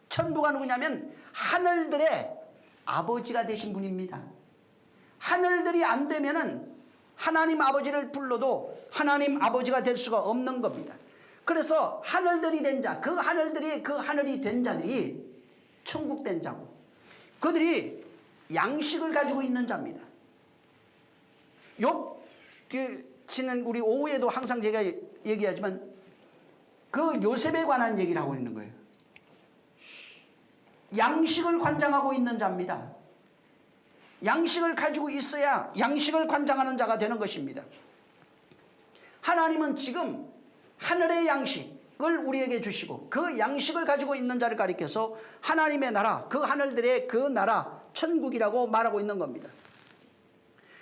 천부가 누구냐면 하늘들의 아버지가 되신 분입니다. 하늘들이 안 되면은 하나님 아버지를 불러도 하나님 아버지가 될 수가 없는 겁니다. 그래서 하늘들이 된 자, 그 하늘이 된 자들이 천국 된 자고, 그들이 양식을 가지고 있는 자입니다. 욥기는 우리 오후에도 항상 제가 얘기하지만 그 요셉에 관한 얘기를 하고 있는 거예요. 양식을 관장하고 있는 자입니다. 양식을 가지고 있어야 양식을 관장하는 자가 되는 것입니다. 하나님은 지금 하늘의 양식을 우리에게 주시고 그 양식을 가지고 있는 자를 가리켜서 하나님의 나라, 그 하늘들의 그 나라, 천국이라고 말하고 있는 겁니다.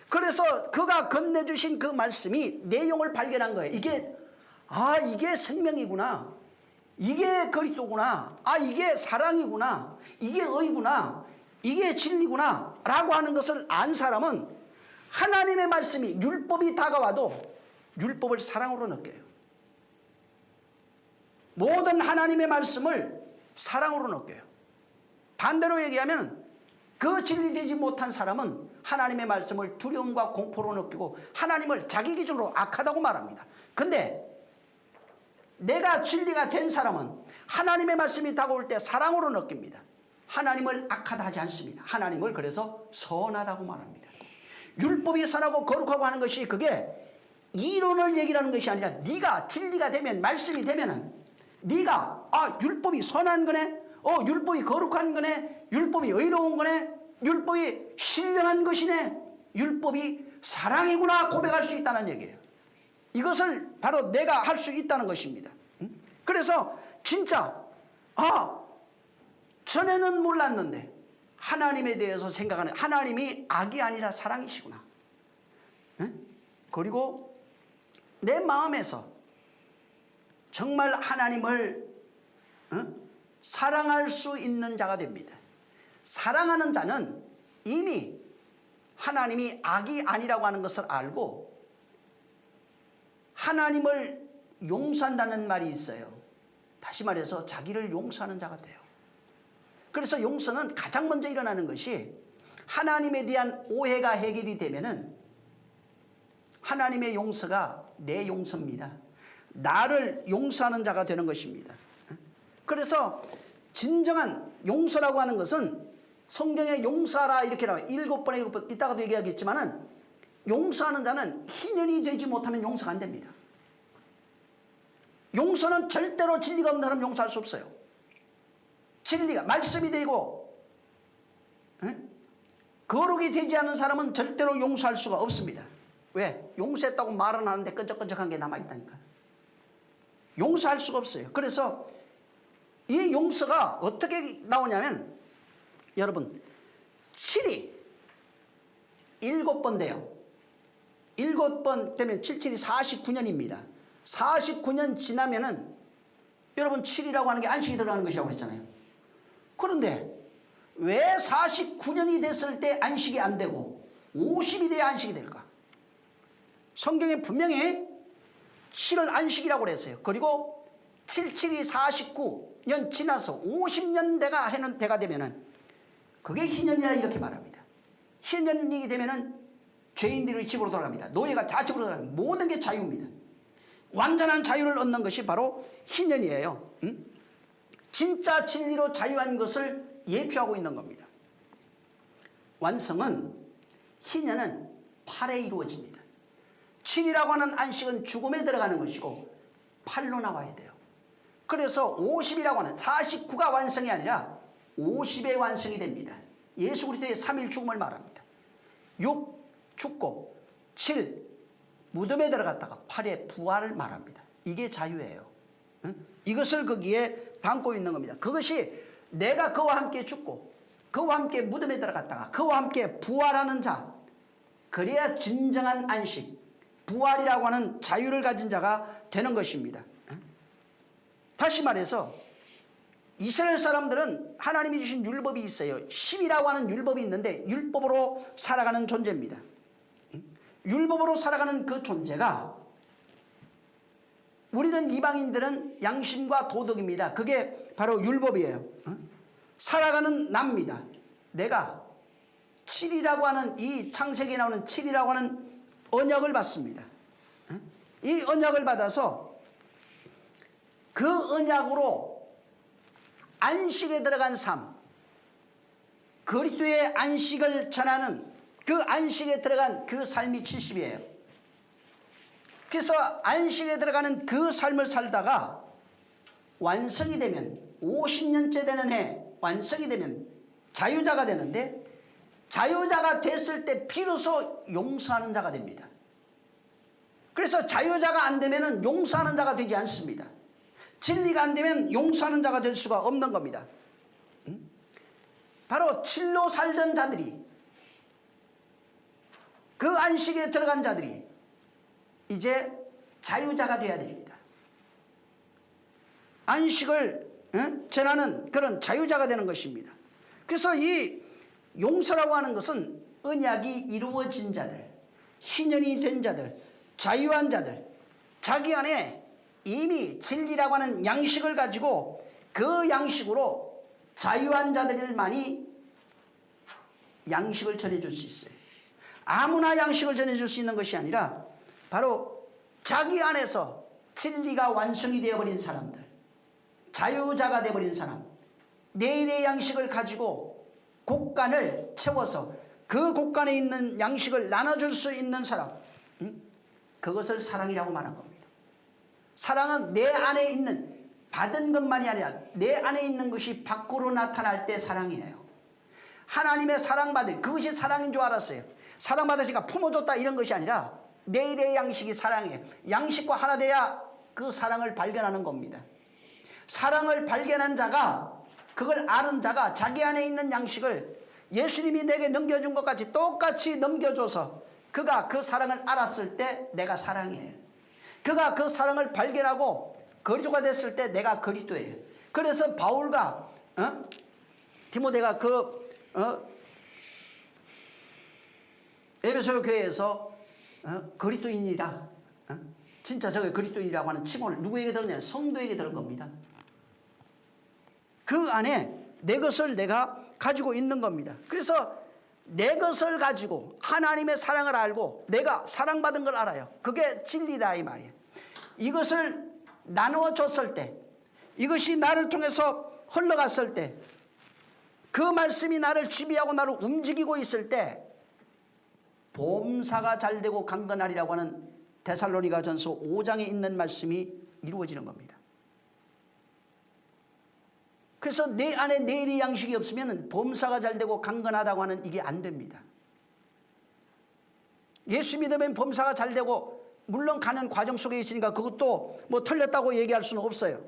그래서 그가 건네주신 그 말씀이 내용을 발견한 거예요. 이게 생명이구나. 이게 그리스도구나. 이게 사랑이구나. 이게 의구나. 이게 진리구나. 라고 하는 것을 안 사람은 하나님의 말씀이, 율법이 다가와도 율법을 사랑으로 느껴요. 모든 하나님의 말씀을 사랑으로 느껴요. 반대로 얘기하면 그 진리되지 못한 사람은 하나님의 말씀을 두려움과 공포로 느끼고 하나님을 자기 기준으로 악하다고 말합니다. 근데 내가 진리가 된 사람은 하나님의 말씀이 다가올 때 사랑으로 느낍니다. 하나님을 악하다 하지 않습니다. 하나님을 그래서 선하다고 말합니다. 율법이 선하고 거룩하고 하는 것이 그게 이론을 얘기하는 것이 아니라 네가 진리가 되면, 말씀이 되면은 네가 율법이 선한 거네, 율법이 거룩한 거네, 율법이 의로운 거네, 율법이 신령한 것이네, 율법이 사랑이구나 고백할 수 있다는 얘기예요. 이것을 바로 내가 할 수 있다는 것입니다. 그래서 진짜 전에는 몰랐는데 하나님에 대해서 생각하는, 하나님이 악이 아니라 사랑이시구나. 그리고 내 마음에서 정말 하나님을 사랑할 수 있는 자가 됩니다. 사랑하는 자는 이미 하나님이 악이 아니라고 하는 것을 알고 하나님을 용서한다는 말이 있어요. 다시 말해서 자기를 용서하는 자가 돼요. 그래서 용서는 가장 먼저 일어나는 것이 하나님에 대한 오해가 해결이 되면은 하나님의 용서가 내 용서입니다. 나를 용서하는 자가 되는 것입니다. 그래서 진정한 용서라고 하는 것은 성경에 용서하라 이렇게 나와요. 7번 이따가도 얘기하겠지만은 용서하는 자는 희년이 되지 못하면 용서가 안 됩니다. 용서는 절대로 진리가 없는 사람 용서할 수 없어요. 진리가 말씀이 되고 거룩이 되지 않은 사람은 절대로 용서할 수가 없습니다. 왜? 용서했다고 말은 하는데 끈적끈적한 게 남아있다니까. 용서할 수가 없어요. 그래서 이 용서가 어떻게 나오냐면 여러분 7이 7번 돼요. 7번 되면 77이 49년입니다. 49년 지나면은 여러분 7이라고 하는 게 안식이 들어가는 것이라고 했잖아요. 그런데 왜 49년이 됐을 때 안식이 안 되고 50이 돼야 안식이 될까? 성경에 분명히 7을 안식이라고 그랬어요. 그리고 77이 49년 지나서 50년대가 해는 대가 되면은 그게 희년이라 이렇게 말합니다. 희년이 되면은 죄인들의 집으로 돌아갑니다. 노예가 자집으로 돌아갑니다. 모든 게 자유입니다. 완전한 자유를 얻는 것이 바로 희년이에요. 진짜 진리로 자유한 것을 예표하고 있는 겁니다. 완성은 희년은 8에 이루어집니다. 7이라고 하는 안식은 죽음에 들어가는 것이고 8로 나와야 돼요. 그래서 50이라고 하는 49가 완성이 아니라 50의 완성이 됩니다. 예수 그리스도의 3일 죽음을 말합니다. 6 죽고 7 무덤에 들어갔다가 8의 부활을 말합니다. 이게 자유예요. 이것을 거기에 담고 있는 겁니다. 그것이 내가 그와 함께 죽고 그와 함께 무덤에 들어갔다가 그와 함께 부활하는 자, 그래야 진정한 안식, 부활이라고 하는 자유를 가진 자가 되는 것입니다. 다시 말해서 이스라엘 사람들은 하나님이 주신 율법이 있어요. 10이라고 하는 율법이 있는데 율법으로 살아가는 존재입니다. 율법으로 살아가는 그 존재가 우리는 이방인들은 양심과 도덕입니다. 그게 바로 율법이에요. 살아가는 납니다. 내가 7이라고 하는 이 창세기에 나오는 7이라고 하는 언약을 받습니다. 이 언약을 받아서 그 언약으로 안식에 들어간 삶, 그리스도의 안식을 전하는 그 안식에 들어간 그 삶이 70이에요. 그래서 안식에 들어가는 그 삶을 살다가 완성이 되면 50년째 되는 해 완성이 되면 자유자가 되는데 자유자가 됐을 때 비로소 용서하는 자가 됩니다. 그래서 자유자가 안 되면 용서하는 자가 되지 않습니다. 진리가 안 되면 용서하는 자가 될 수가 없는 겁니다. 바로 7로 살던 자들이 그 안식에 들어간 자들이 이제 자유자가 되어야 됩니다. 안식을 전하는 그런 자유자가 되는 것입니다. 그래서 이 용서라고 하는 것은 언약이 이루어진 자들, 희년이 된 자들, 자유한 자들, 자기 안에 이미 진리라고 하는 양식을 가지고 그 양식으로 자유한 자들만이 양식을 전해줄 수 있어요. 아무나 양식을 전해줄 수 있는 것이 아니라 바로 자기 안에서 진리가 완성이 되어버린 사람들, 자유자가 되어버린 사람, 내일의 양식을 가지고 곡간을 채워서 그 곡간에 있는 양식을 나눠줄 수 있는 사람, 그것을 사랑이라고 말한 겁니다. 사랑은 내 안에 있는 받은 것만이 아니라 내 안에 있는 것이 밖으로 나타날 때 사랑이에요. 하나님의 사랑받을, 그것이 사랑인 줄 알았어요. 사랑받으니까 품어줬다 이런 것이 아니라 내일의 양식이 사랑이에요. 양식과 하나 돼야 그 사랑을 발견하는 겁니다. 사랑을 발견한 자가, 그걸 아는 자가 자기 안에 있는 양식을 예수님이 내게 넘겨준 것 같이 똑같이 넘겨줘서 그가 그 사랑을 알았을 때 내가 사랑이에요. 그가 그 사랑을 발견하고 그리스도가 됐을 때 내가 그리스도예요. 그래서 바울과 디모데가 에베소 교회에서 그리스도인이라 진짜 저게 그리스도인이라고 하는 칭호를 누구에게 들었냐? 성도에게 들은 겁니다. 그 안에 내 것을 내가 가지고 있는 겁니다. 그래서 내 것을 가지고 하나님의 사랑을 알고 내가 사랑받은 걸 알아요. 그게 진리다 이 말이에요. 이것을 나누어 줬을 때, 이것이 나를 통해서 흘러갔을 때 그 말씀이 나를 지배하고 나를 움직이고 있을 때 범사가 잘되고 강건하리라고 하는 데살로니가전서 5장에 있는 말씀이 이루어지는 겁니다. 그래서 내 안에 내일의 양식이 없으면 범사가 잘되고 강건하다고 하는 이게 안 됩니다. 예수 믿으면 범사가 잘되고 물론 가는 과정 속에 있으니까 그것도 뭐 틀렸다고 얘기할 수는 없어요.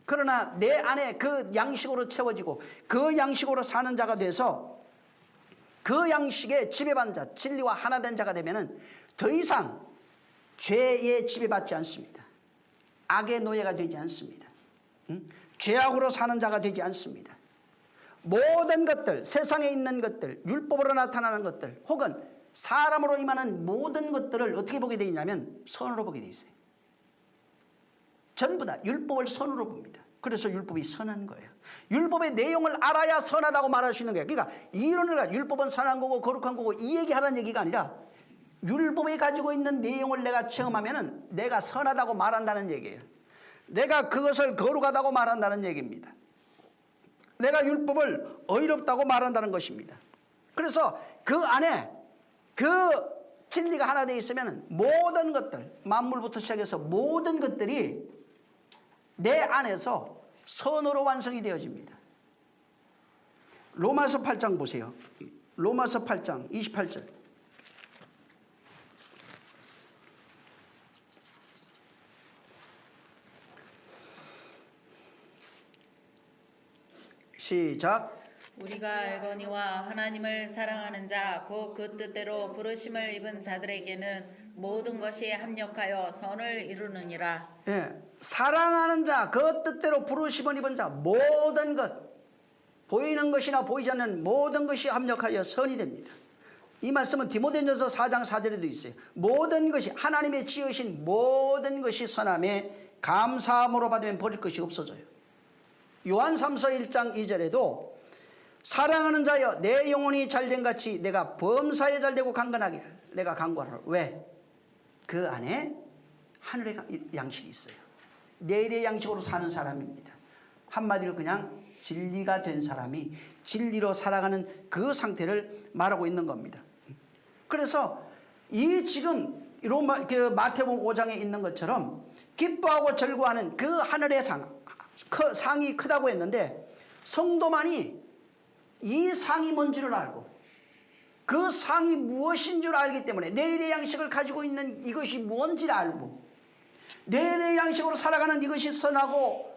그러나 내 안에 그 양식으로 채워지고 그 양식으로 사는 자가 돼서 그 양식에 지배받는 자, 진리와 하나 된 자가 되면은 더 이상 죄에 지배받지 않습니다. 악의 노예가 되지 않습니다. 죄악으로 사는 자가 되지 않습니다. 모든 것들, 세상에 있는 것들, 율법으로 나타나는 것들 혹은 사람으로 임하는 모든 것들을 어떻게 보게 되냐면 선으로 보게 돼 있어요. 전부 다 율법을 선으로 봅니다. 그래서 율법이 선한 거예요. 율법의 내용을 알아야 선하다고 말할 수 있는 거예요. 그러니까 이론을 율법은 선한 거고 거룩한 거고 이 얘기하는 얘기가 아니라 율법이 가지고 있는 내용을 내가 체험하면은 내가 선하다고 말한다는 얘기예요. 내가 그것을 거룩하다고 말한다는 얘기입니다. 내가 율법을 의롭다고 말한다는 것입니다. 그래서 그 안에 그 진리가 하나 되어 있으면 모든 것들, 만물부터 시작해서 모든 것들이 내 안에서 선으로 완성이 되어집니다. 로마서 8장 보세요. 로마서 8장 28절. 시작. 우리가 알거니와 하나님을 사랑하는 자 곧 그 뜻대로 부르심을 입은 자들에게는 모든 것이 합력하여 선을 이루느니라. 예, 사랑하는 자, 그 뜻대로 부르심을 입은 자 모든 것, 보이는 것이나 보이지 않는 모든 것이 합력하여 선이 됩니다. 이 말씀은 디모데전서 4장 4절에도 있어요. 모든 것이 하나님의 지으신 모든 것이 선함에 감사함으로 받으면 버릴 것이 없어져요. 요한 3서 1장 2절에도 사랑하는 자여 내 영혼이 잘된 같이 내가 범사에 잘되고 강건하기를 내가 간구하노라. 왜? 그 안에 하늘의 양식이 있어요. 내일의 양식으로 사는 사람입니다. 한마디로 그냥 진리가 된 사람이 진리로 살아가는 그 상태를 말하고 있는 겁니다. 그래서 이 지금 마태복음 5장에 있는 것처럼 기뻐하고 절구하는 그 하늘의 상이 크다고 했는데 성도만이 이 상이 뭔지를 알고 그 상이 무엇인 줄 알기 때문에 내일의 양식을 가지고 있는 이것이 뭔지를 알고 내일의 양식으로 살아가는 이것이 선하고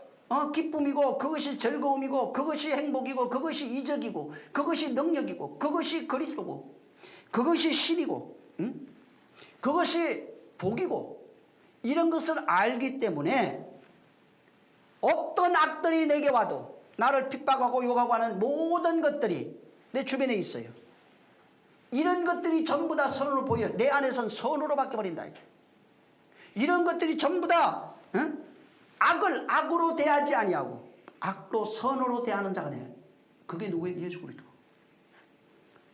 기쁨이고 그것이 즐거움이고 그것이 행복이고 그것이 이적이고 그것이 능력이고 그것이 그리스도고 그것이 신이고 그것이 복이고 이런 것을 알기 때문에 어떤 악들이 내게 와도 나를 핍박하고 욕하고 하는 모든 것들이 내 주변에 있어요. 이런 것들이 전부 다 선으로 보여. 내 안에선 선으로 바뀌어버린다. 이런 것들이 전부 다 악을 악으로 대하지 아니하고 악으로 선으로 대하는 자가 돼요. 그게 누구예요? 예수 그리스도.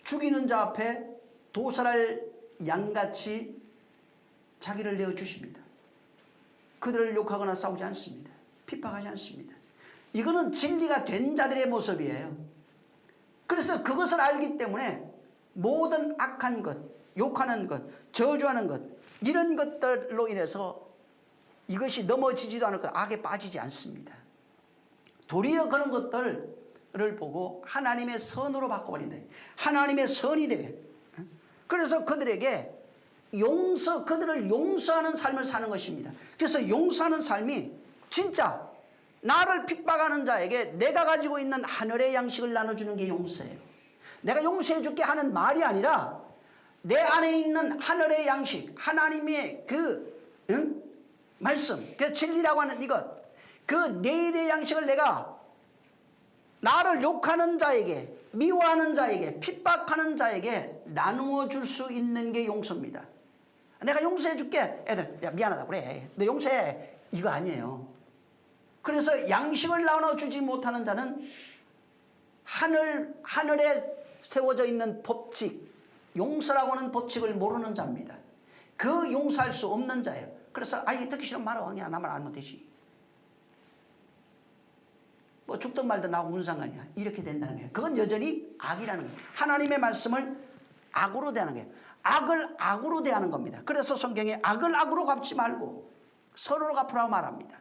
죽이는 자 앞에 도살할 양같이 자기를 내어주십니다. 그들을 욕하거나 싸우지 않습니다. 핍박하지 않습니다. 이거는 진리가 된 자들의 모습이에요. 그래서 그것을 알기 때문에 모든 악한 것, 욕하는 것, 저주하는 것 이런 것들로 인해서 이것이 넘어지지도 않을 것, 악에 빠지지 않습니다. 도리어 그런 것들을 보고 하나님의 선으로 바꿔버린다. 하나님의 선이 돼. 그래서 그들에게 그들을 용서하는 삶을 사는 것입니다. 그래서 용서하는 삶이 진짜 나를 핍박하는 자에게 내가 가지고 있는 하늘의 양식을 나눠주는 게 용서예요. 내가 용서해 줄게 하는 말이 아니라 내 안에 있는 하늘의 양식, 하나님의 말씀, 그 진리라고 하는 이것, 그 내일의 양식을 내가 나를 욕하는 자에게, 미워하는 자에게, 핍박하는 자에게 나누어 줄 수 있는 게 용서입니다. 내가 용서해 줄게. 애들, 야, 미안하다 그래. 너 용서해. 이거 아니에요. 그래서 양식을 나눠주지 못하는 자는 하늘에 세워져 있는 법칙, 용서라고 하는 법칙을 모르는 자입니다. 그 용서할 수 없는 자예요. 그래서 듣기 싫으면 말아. 그냥 나만 알면 되지. 뭐 죽든 말든 나하고 무슨 상관이야. 이렇게 된다는 거예요. 그건 여전히 악이라는 거예요. 하나님의 말씀을 악으로 대하는 거예요. 악을 악으로 대하는 겁니다. 그래서 성경에 악을 악으로 갚지 말고 서로로 갚으라고 말합니다.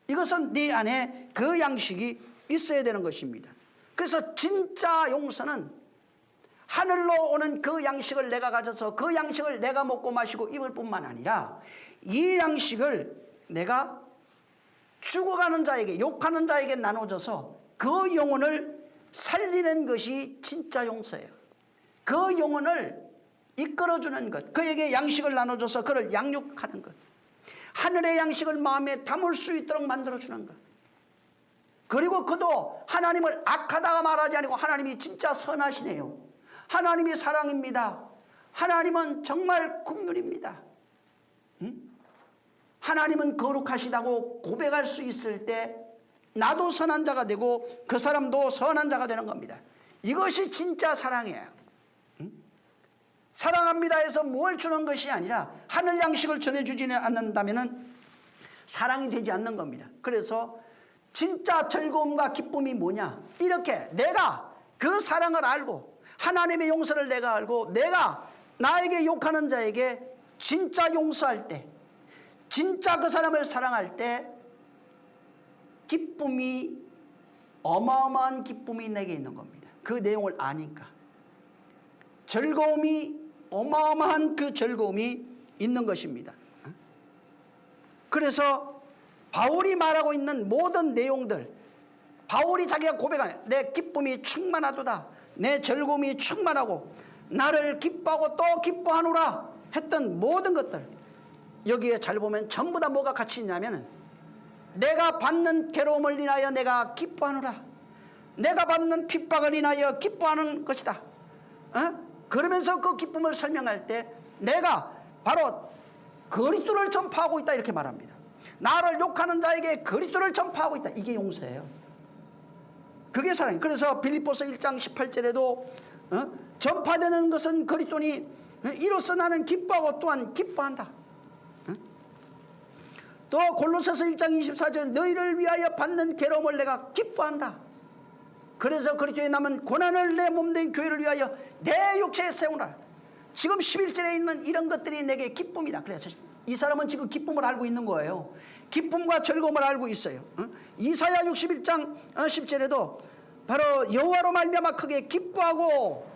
이것은 네 안에 그 양식이 있어야 되는 것입니다. 그래서 진짜 용서는 하늘로 오는 그 양식을 내가 가져서 그 양식을 내가 먹고 마시고 입을 뿐만 아니라 이 양식을 내가 죽어가는 자에게, 욕하는 자에게 나눠줘서 그 영혼을 살리는 것이 진짜 용서예요. 그 영혼을 이끌어주는 것, 그에게 양식을 나눠줘서 그를 양육하는 것, 하늘의 양식을 마음에 담을 수 있도록 만들어주는 것. 그리고 그도 하나님을 악하다가 말하지 않고 하나님이 진짜 선하시네요. 하나님이 사랑입니다. 하나님은 정말 긍휼입니다. 하나님은 거룩하시다고 고백할 수 있을 때 나도 선한 자가 되고 그 사람도 선한 자가 되는 겁니다. 이것이 진짜 사랑이에요. 사랑합니다 해서 뭘 주는 것이 아니라 하늘 양식을 전해주지 않는다면 사랑이 되지 않는 겁니다. 그래서 진짜 즐거움과 기쁨이 뭐냐, 이렇게 내가 그 사랑을 알고 하나님의 용서를 내가 알고 내가 나에게 욕하는 자에게 진짜 용서할 때, 진짜 그 사람을 사랑할 때 기쁨이, 어마어마한 기쁨이 내게 있는 겁니다. 그 내용을 아니까. 즐거움이, 어마어마한 그 즐거움이 있는 것입니다. 그래서 바울이 말하고 있는 모든 내용들, 바울이 자기가 고백하는 내 기쁨이 충만하도다, 내 즐거움이 충만하고 나를 기뻐하고 또 기뻐하노라 했던 모든 것들, 여기에 잘 보면 전부 다 뭐가 같이 있냐면 내가 받는 괴로움을 인하여 내가 기뻐하노라, 내가 받는 핍박을 인하여 기뻐하는 것이다. 그러면서 그 기쁨을 설명할 때 내가 바로 그리스도를 전파하고 있다 이렇게 말합니다. 나를 욕하는 자에게 그리스도를 전파하고 있다. 이게 용서예요. 그게 사랑이에요. 그래서 빌립보서 1장 18절에도 전파되는 것은 그리스도니 이로써 나는 기뻐하고 또한 기뻐한다. 또 골로새서 1장 24절에 너희를 위하여 받는 괴로움을 내가 기뻐한다. 그래서 그리스도에 남은 고난을 내 몸된 교회를 위하여 내 육체에 세우라. 지금 11절에 있는 이런 것들이 내게 기쁨이다. 그래서 이 사람은 지금 기쁨을 알고 있는 거예요. 기쁨과 즐거움을 알고 있어요. 이사야 61장 10절에도 바로 여호와로 말미암아 크게 기뻐하고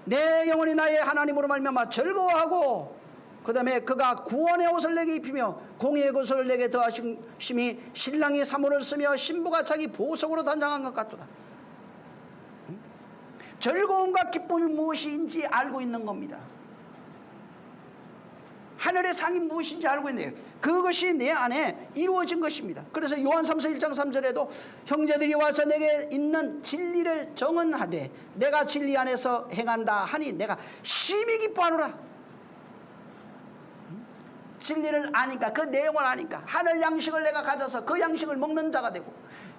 내 영혼이 나의 하나님으로 말미암아 즐거워하고, 그 다음에 그가 구원의 옷을 내게 입히며 공의의 것을 내게 더하심이 신랑이 사모를 쓰며 신부가 자기 보석으로 단장한 것 같도다. 즐거움과 기쁨이 무엇인지 알고 있는 겁니다. 하늘의 상이 무엇인지 알고 있네요. 그것이 내 안에 이루어진 것입니다. 그래서 요한 3서 1장 3절에도 형제들이 와서 내게 있는 진리를 정언하되 내가 진리 안에서 행한다 하니 내가 심히 기뻐하노라. 진리를 아니까, 그 내용을 아니까, 하늘 양식을 내가 가져서 그 양식을 먹는 자가 되고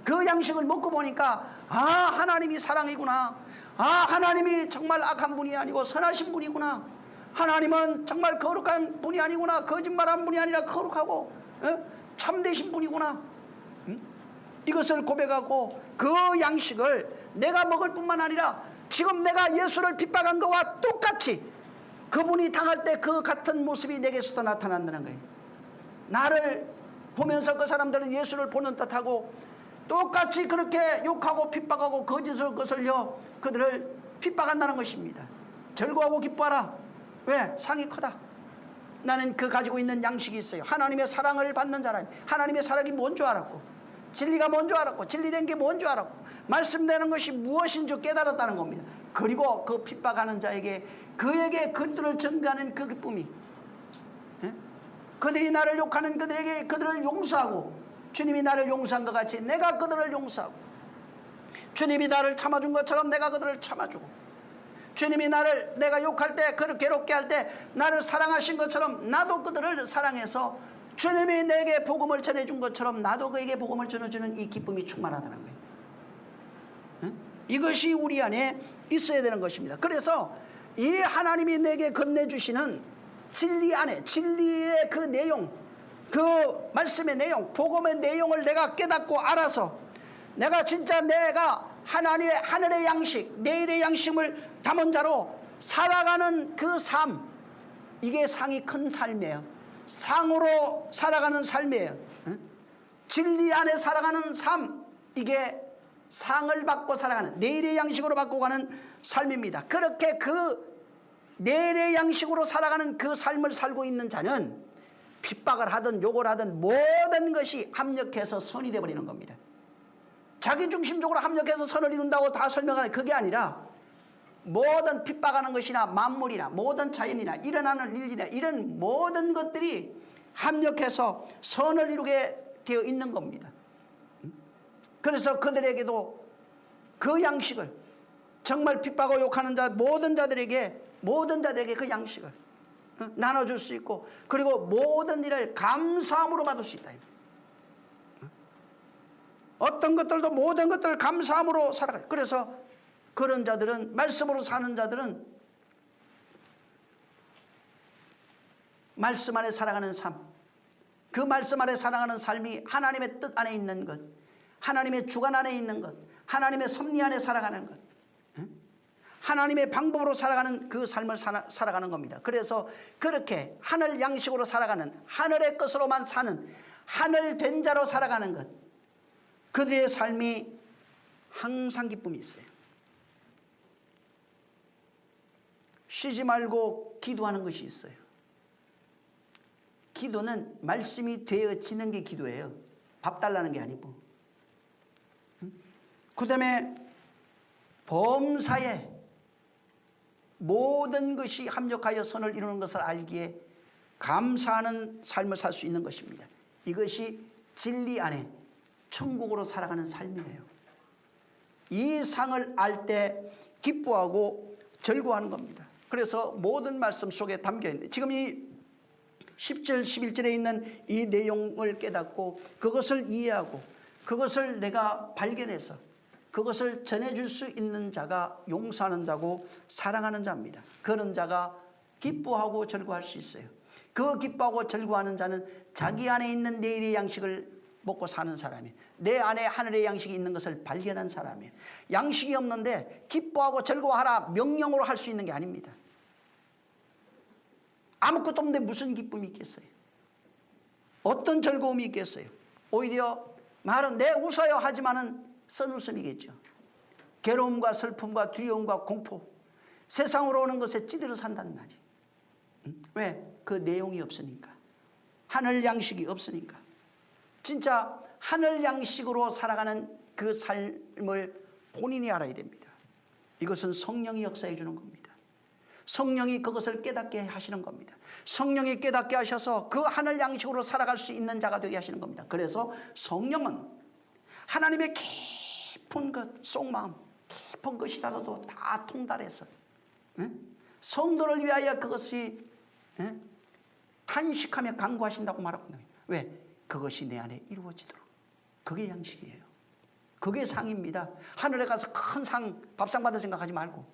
그 양식을 먹고 보니까 하나님이 사랑이구나, 하나님이 정말 악한 분이 아니고 선하신 분이구나, 하나님은 정말 거룩한 분이 아니구나, 거짓말한 분이 아니라 거룩하고 참되신 분이구나. 이것을 고백하고 그 양식을 내가 먹을 뿐만 아니라 지금 내가 예수를 핍박한 것과 똑같이 그분이 당할 때 그 같은 모습이 내게서도 나타난다는 거예요. 나를 보면서 그 사람들은 예수를 보는 듯하고 똑같이 그렇게 욕하고 핍박하고 거짓을 거슬려 그들을 핍박한다는 것입니다. 즐거워하고 기뻐하라. 왜? 상이 크다. 나는 그 가지고 있는 양식이 있어요. 하나님의 사랑을 받는 사람, 하나님의 사랑이 뭔 줄 알았고, 진리가 뭔 줄 알았고, 진리된 게 뭔 줄 알았고, 말씀되는 것이 무엇인 줄 깨달았다는 겁니다. 그리고 그 핍박하는 자에게, 그에게 그리스도를 전가하는 그 기쁨이, 그들이 나를 욕하는 그들에게 그들을 용서하고, 주님이 나를 용서한 것 같이 내가 그들을 용서하고, 주님이 나를 참아준 것처럼 내가 그들을 참아주고, 주님이 나를 내가 욕할 때, 그를 괴롭게 할 때 나를 사랑하신 것처럼 나도 그들을 사랑해서 주님이 내게 복음을 전해준 것처럼 나도 그에게 복음을 전해주는 이 기쁨이 충만하다는 거예요. 이것이 우리 안에 있어야 되는 것입니다. 그래서 이 하나님이 내게 건네주시는 진리 안에, 진리의 그 내용, 그 말씀의 내용, 복음의 내용을 내가 깨닫고 알아서 내가 진짜 내가 하늘의 양식, 내일의 양식을 담은 자로 살아가는 그 삶, 이게 상이 큰 삶이에요. 상으로 살아가는 삶이에요. 진리 안에 살아가는 삶, 이게 상을 받고 살아가는, 내일의 양식으로 받고 가는 삶입니다. 그렇게 그 내일의 양식으로 살아가는 그 삶을 살고 있는 자는 핍박을 하든 욕을 하든 모든 것이 합력해서 선이 되어버리는 겁니다. 자기중심적으로 합력해서 선을 이룬다고 다 설명하는 그게 아니라 모든 핍박하는 것이나 만물이나 모든 자연이나 일어나는 일이나 이런 모든 것들이 합력해서 선을 이루게 되어 있는 겁니다. 그래서 그들에게도 그 양식을, 정말 핍박하고 욕하는 자 모든 자들에게 그 양식을 나눠줄 수 있고, 그리고 모든 일을 감사함으로 받을 수 있다. 어떤 것들도 모든 것들을 감사함으로 살아가요. 그래서 그런 자들은, 말씀으로 사는 자들은 말씀 안에 살아가는 삶, 그 말씀 안에 살아가는 삶이 하나님의 뜻 안에 있는 것, 하나님의 주관 안에 있는 것, 하나님의 섭리 안에 살아가는 것, 하나님의 방법으로 살아가는 그 삶을 살아가는 겁니다. 그래서 그렇게 하늘 양식으로 살아가는, 하늘의 것으로만 사는, 하늘 된 자로 살아가는 것, 그들의 삶이 항상 기쁨이 있어요. 쉬지 말고 기도하는 것이 있어요. 기도는 말씀이 되어지는 게 기도예요. 밥 달라는 게 아니고. 그 다음에 범사에 모든 것이 합력하여 선을 이루는 것을 알기에 감사하는 삶을 살 수 있는 것입니다. 이것이 진리 안에 천국으로 살아가는 삶이에요. 이 상을 알 때 기뻐하고 즐거워하는 겁니다. 그래서 모든 말씀 속에 담겨 있는데, 지금 이 10절 11절에 있는 이 내용을 깨닫고 그것을 이해하고 그것을 내가 발견해서 그것을 전해줄 수 있는 자가 용서하는 자고 사랑하는 자입니다. 그런 자가 기뻐하고 즐거워할 수 있어요. 그 기뻐하고 즐거워하는 자는 자기 안에 있는 내일의 양식을 먹고 사는 사람이에요. 내 안에 하늘의 양식이 있는 것을 발견한 사람이에요. 양식이 없는데 기뻐하고 즐거워하라 명령으로 할 수 있는 게 아닙니다. 아무것도 없는데 무슨 기쁨이 있겠어요? 어떤 즐거움이 있겠어요? 오히려 말은 내 웃어요 하지만은 선웃음이겠죠. 괴로움과 슬픔과 두려움과 공포, 세상으로 오는 것에 찌들어 산다는 말이에요. 왜? 그 내용이 없으니까. 하늘 양식이 없으니까. 진짜 하늘 양식으로 살아가는 그 삶을 본인이 알아야 됩니다. 이것은 성령이 역사해 주는 겁니다. 성령이 그것을 깨닫게 하시는 겁니다. 성령이 깨닫게 하셔서 그 하늘 양식으로 살아갈 수 있는 자가 되게 하시는 겁니다. 그래서 성령은 하나님의 깊은 것, 속마음, 깊은 것이라도 다 통달해서 성도를 위하여 그것이 탄식하며 간구하신다고 말하거든요. 왜? 그것이 내 안에 이루어지도록. 그게 양식이에요. 그게 상입니다. 하늘에 가서 큰 상, 밥상 받을 생각하지 말고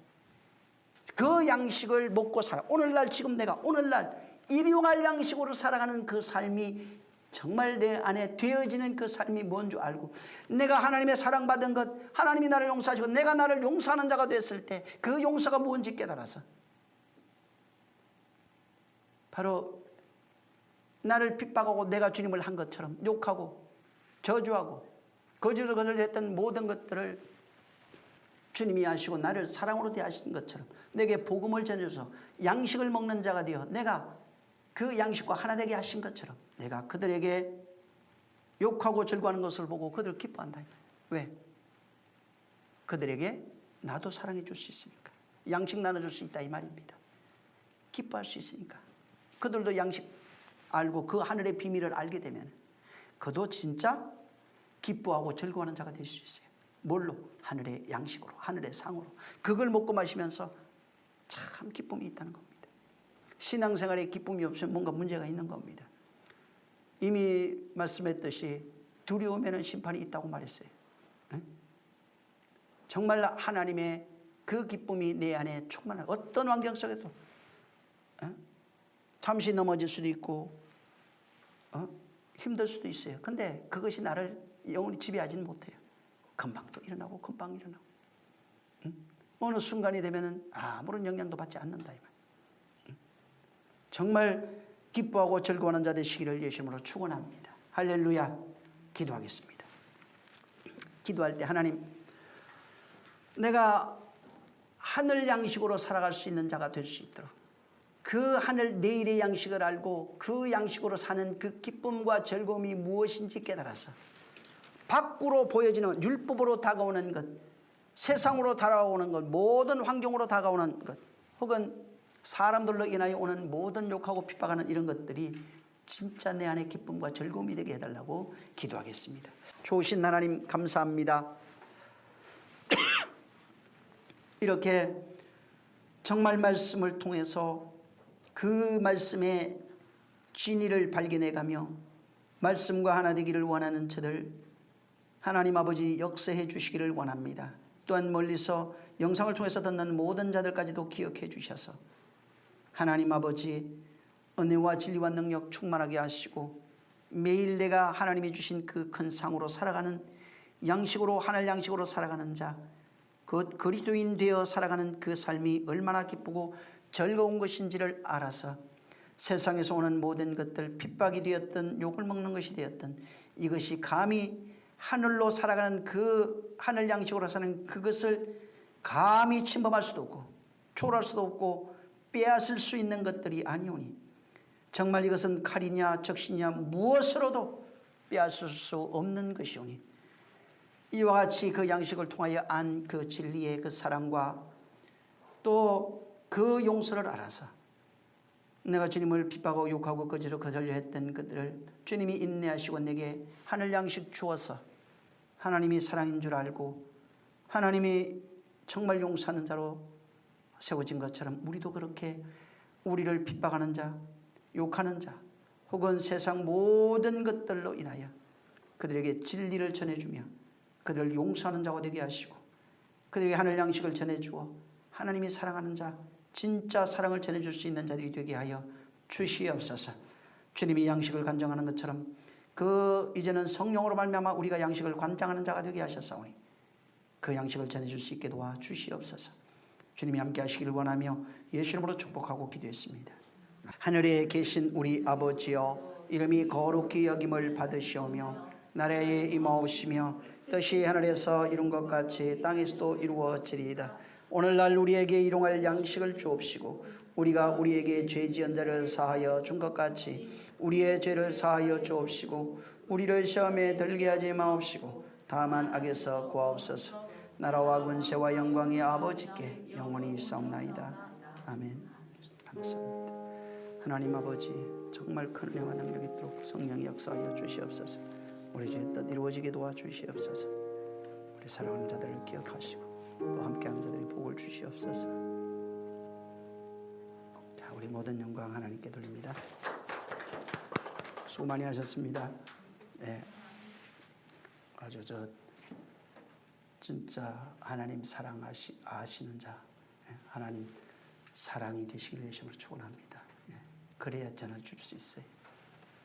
그 양식을 먹고 살아. 오늘날 지금 내가 오늘날 일용할 양식으로 살아가는 그 삶이 정말 내 안에 되어지는 그 삶이 뭔 줄 알고, 내가 하나님의 사랑받은 것, 하나님이 나를 용서하시고 내가 나를 용서하는 자가 됐을 때 그 용서가 뭔지 깨달아서 바로 나를 핍박하고 내가 주님을 한 것처럼 욕하고 저주하고 거짓을 했던 모든 것들을 주님이 하시고 나를 사랑으로 대하신 것처럼 내게 복음을 전해줘서 양식을 먹는 자가 되어 내가 그 양식과 하나 되게 하신 것처럼 내가 그들에게 욕하고 즐거워하는 것을 보고 그들을 기뻐한다. 왜? 그들에게 나도 사랑해 줄 수 있으니까. 양식 나눠줄 수 있다 이 말입니다. 기뻐할 수 있으니까. 그들도 양식 알고 그 하늘의 비밀을 알게 되면 그도 진짜 기뻐하고 즐거워하는 자가 될 수 있어요. 뭘로? 하늘의 양식으로, 하늘의 상으로. 그걸 먹고 마시면서 참 기쁨이 있다는 겁니다. 신앙생활에 기쁨이 없으면 뭔가 문제가 있는 겁니다. 이미 말씀했듯이 두려우면 심판이 있다고 말했어요. 정말 하나님의 그 기쁨이 내 안에 충만한 어떤 환경 속에도 잠시 넘어질 수도 있고 힘들 수도 있어요. 근데 그것이 나를 영원히 지배하지는 못해요. 금방 또 일어나고 금방 일어나고. 응? 어느 순간이 되면은 아무런 영향도 받지 않는다. 응? 정말 기뻐하고 즐거워하는 자 되시기를 예수님으로 축원합니다. 할렐루야. 기도하겠습니다. 기도할 때 하나님, 내가 하늘 양식으로 살아갈 수 있는 자가 될 수 있도록 그 하늘 내일의 양식을 알고 그 양식으로 사는 그 기쁨과 즐거움이 무엇인지 깨달아서 밖으로 보여지는 율법으로 다가오는 것, 세상으로 다가오는 것, 모든 환경으로 다가오는 것, 혹은 사람들로 인하여 오는 모든 욕하고 핍박하는 이런 것들이 진짜 내 안에 기쁨과 즐거움이 되게 해달라고 기도하겠습니다. 좋으신 하나님 감사합니다. 이렇게 정말 말씀을 통해서 그 말씀의 진리를 발견해가며 말씀과 하나 되기를 원하는 저들 하나님 아버지 역사해 주시기를 원합니다. 또한 멀리서 영상을 통해서 듣는 모든 자들까지도 기억해 주셔서 하나님 아버지 은혜와 진리와 능력 충만하게 하시고 매일 내가 하나님이 주신 그 큰 상으로 살아가는 양식으로 하늘 양식으로 살아가는 자, 그 그리스도인 되어 살아가는 그 삶이 얼마나 기쁘고 즐거운 것인지를 알아서 세상에서 오는 모든 것들, 핍박이 되었든 욕을 먹는 것이 되었든 이것이 감히 하늘로 살아가는 그 하늘 양식으로 사는 그것을 감히 침범할 수도 없고 초월할 수도 없고 빼앗을 수 있는 것들이 아니오니 정말 이것은 칼이냐 적시냐 무엇으로도 빼앗을 수 없는 것이오니 이와 같이 그 양식을 통하여 안 그 진리의 그 사랑과 또 그 용서를 알아서 내가 주님을 핍박하고 욕하고 거절려 했던 그들을 주님이 인내하시고 내게 하늘 양식 주어서 하나님이 사랑인 줄 알고 하나님이 정말 용서하는 자로 세워진 것처럼 우리도 그렇게 우리를 핍박하는 자, 욕하는 자 혹은 세상 모든 것들로 인하여 그들에게 진리를 전해주며 그들을 용서하는 자가 되게 하시고 그들에게 하늘 양식을 전해주어 하나님이 사랑하는 자, 진짜 사랑을 전해줄 수 있는 자들이 되게 하여 주시옵소서. 주님이 양식을 간증하는 것처럼 그 이제는 성령으로 말미암아 우리가 양식을 관장하는 자가 되게 하셨사오니 그 양식을 전해줄 수 있게 도와 주시옵소서. 주님이 함께 하시기를 원하며 예수 이름으로 축복하고 기도했습니다. 하늘에 계신 우리 아버지여, 이름이 거룩히 여김을 받으시오며 나라에 임하옵시며 뜻이 하늘에서 이룬 것 같이 땅에서도 이루어지리이다. 오늘날 우리에게 일용할 양식을 주옵시고 우리가 우리에게 죄 지은 자를 사하여 준 것 같이 우리의 죄를 사하여 주옵시고 우리를 시험에 들게 하지 마옵시고 다만 악에서 구하옵소서. 나라와 권세와 영광이 아버지께 영원히 있사옵나이다. 아멘. 감사합니다. 하나님 아버지 정말 큰 은혜와 능력이 있도록 성령이 역사하여 주시옵소서. 우리 주의 뜻 이루어지게 도와주시옵소서. 우리 사랑하는 자들을 기억하시고 또 함께하는 자들이 복을 주시옵소서. 자, 우리 모든 영광 하나님께 돌립니다. 수고 많이 하셨습니다. 네. 아주 진짜 하나님 아시는 자, 하나님 사랑이 되시길 예수님으로 축원합니다. 그래야 전을 줄 수 있어요.